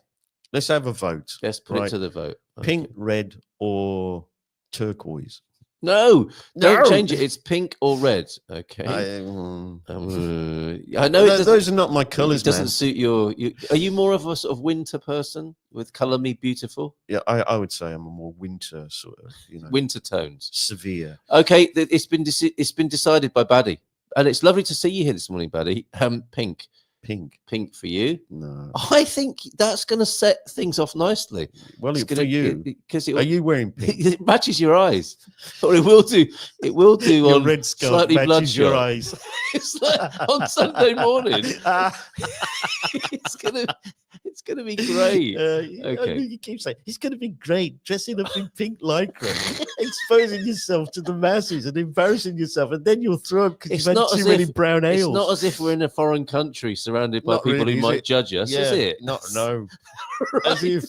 Let's have a vote. Let's put it to the vote. Pink, red, or turquoise? No, don't change it. It's pink or red. Okay. I know those are not my colors. It doesn't suit your. Are you more of a sort of winter person with color me beautiful? Yeah, I would say I'm a more winter sort of, winter tones. Severe. Okay, it's been decided by Baddy, and it's lovely to see you here this morning, Baddy. Pink for you. No, I think that's going to set things off nicely. Well, for you, because are you wearing pink? It matches your eyes, or it will do. It will do your on red scarf slightly matches bloodshot. your eyes. It's like on Sunday morning. It's gonna be great. Okay. You keep saying it's gonna be great, dressing up in pink lycra, exposing yourself to the masses and embarrassing yourself, and then you'll throw up because you've had too many brown ales. It's not as if we're in a foreign country surrounded by people who might judge us, is it? No. Right. As if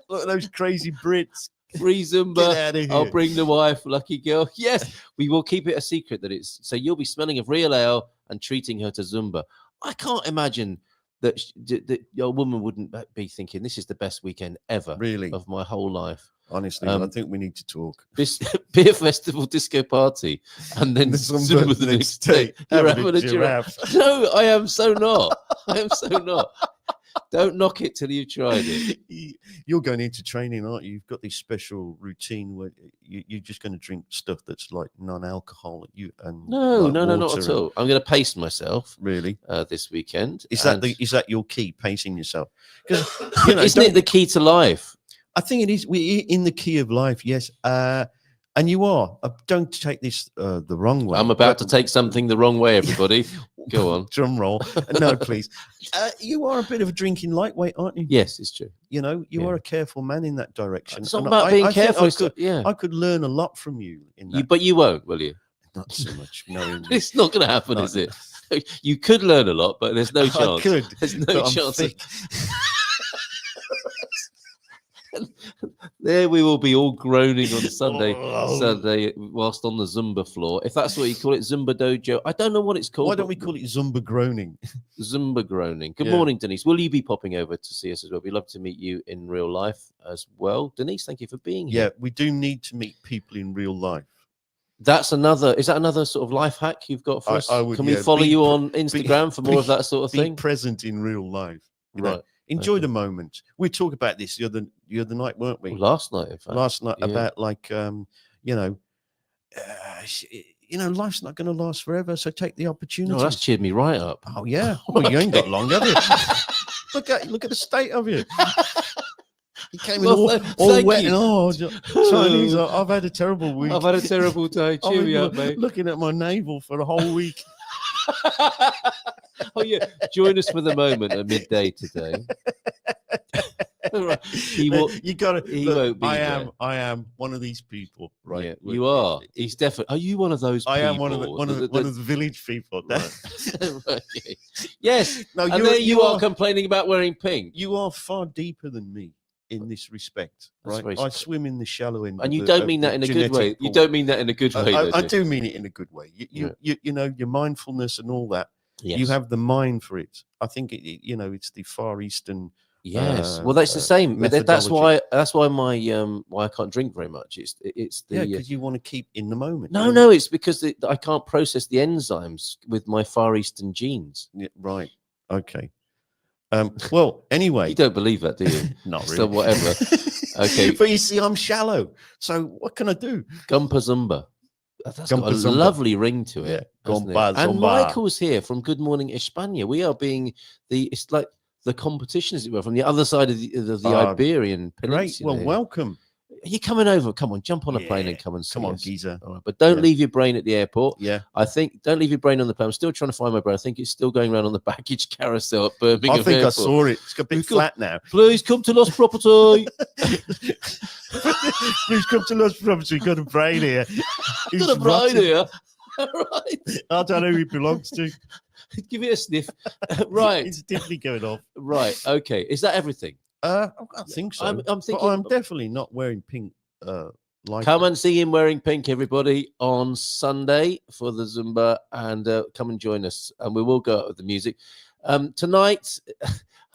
look at those crazy Brits. Free Zumba. I'll bring the wife, lucky girl. Yes, we will keep it a secret that it's so you'll be smelling of real ale and treating her to Zumba. I can't imagine that your woman wouldn't be thinking this is the best weekend ever, really, of my whole life. Honestly, I think we need to talk. This beer festival disco party, and then Zumba the next day. You're having a giraffe. No, I am so not. I am so not. Don't knock it till you've tried it. You're going into training, aren't you? You've got this special routine where you're just going to drink stuff that's like non-alcoholic. No, not at all. I'm going to pace myself. Really? This weekend. Is that your key? Pacing yourself? Because isn't it the key to life? I think it is. We're in the key of life. Yes. And you are. Don't take this the wrong way. I'm about to take something the wrong way, everybody. Go on. Drum roll. No, please. You are a bit of a drinking lightweight, aren't you? Yes, it's true. You are a careful man in that direction. It's not about being careful. I could learn a lot from you in that. But you won't, will you? Not so much. No, it's not going to happen, is it? You could learn a lot, but there's no chance. I could. There's no chance. There we will be all groaning on Sunday whilst on the Zumba floor. If that's what you call it, Zumba dojo. I don't know what it's called. Why don't we call it Zumba groaning? Zumba groaning. Good morning, Denise. Will you be popping over to see us as well? We'd love to meet you in real life as well. Denise, thank you for being here. Yeah, we do need to meet people in real life. Is that another sort of life hack you've got for us? Can we follow you on Instagram for more of that sort of thing? Be present in real life. Right. Enjoy the moment. We talked about this the other night, weren't we? Last night, in fact. Last night, about like life's not going to last forever, so take the opportunity. No, that's cheered me right up. Oh yeah. Well, you ain't got long, have you? look at the state of you. You came in all wet and Chinese. I've had a terrible week. I've had a terrible day. Cheer me up, mate. Looking at my navel for a whole week. Oh yeah, join us for the moment at midday today. Right. He won't be. I am one of these people, right? Yeah, you are. He's definitely. Are you one of those? I people? am one of the village people. Right. Okay. Yes. No, and there you are complaining about wearing pink. You are far deeper than me in this respect, right? I swim in the shallow end, and you don't mean that in a good way. You don't mean that in a good way. I do mean it in a good way. You know your mindfulness and all that. Yes. You have the mind for it. I think it's the Far Eastern. Yes, well, that's the same. That's why I can't drink very much. It's because you want to keep in the moment. No, it's because I can't process the enzymes with my Far Eastern genes. Yeah, right. Okay. Well, anyway, you don't believe that, do you? Not really. So whatever. Okay, but you see, I'm shallow. So what can I do? Gumpa Zumba. That's got a lovely ring to it. Yeah. And Michael's here from Good Morning España. We are being it's like the competition, as it were, from the other side of the Iberian Peninsula. Great. Well, welcome. Are you coming over? Come on, jump on a plane and come and see Come on, us. geezer. All right, but don't leave your brain at the airport. Yeah. I think don't leave your brain on the plane. I'm still trying to find my brain. I think it's still going around on the baggage carousel at Birmingham Airport. I saw it. It's a bit flat now. Please come to Lost Property. Please come to Lost Property. Got a brain here. Got a brain here. Right. I don't know who he belongs to. Give it a sniff. Right. It's definitely going off. Right. Okay. Is that everything? I think so. I'm thinking. But I'm definitely not wearing pink. Come and see him wearing pink, everybody, on Sunday for the Zumba, and come and join us. And we will go out with the music tonight.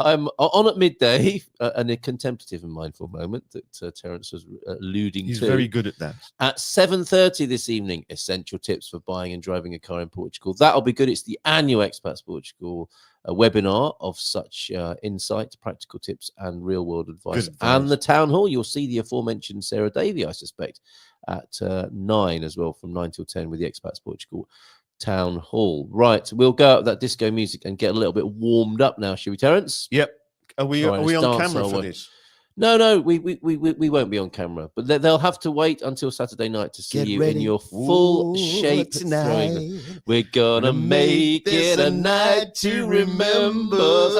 I'm on at midday, and a contemplative and mindful moment that Terence was alluding He's to. very good at that. At 7:30 this evening, essential tips for buying and driving a car in Portugal. That'll be good. It's the annual Expats Portugal webinar of such insights, practical tips, and real-world advice. And the town hall. You'll see the aforementioned Sarah Davey, I suspect, at 9 as well, from 9 till 10 with the Expats Portugal town hall. Right, we'll go out that disco music and get a little bit warmed up now, shall we, Terence? Yep. Are we on camera for this? No, we won't be on camera, but they'll have to wait until Saturday night to see you in your full shape tonight. We're gonna make it a night to remember.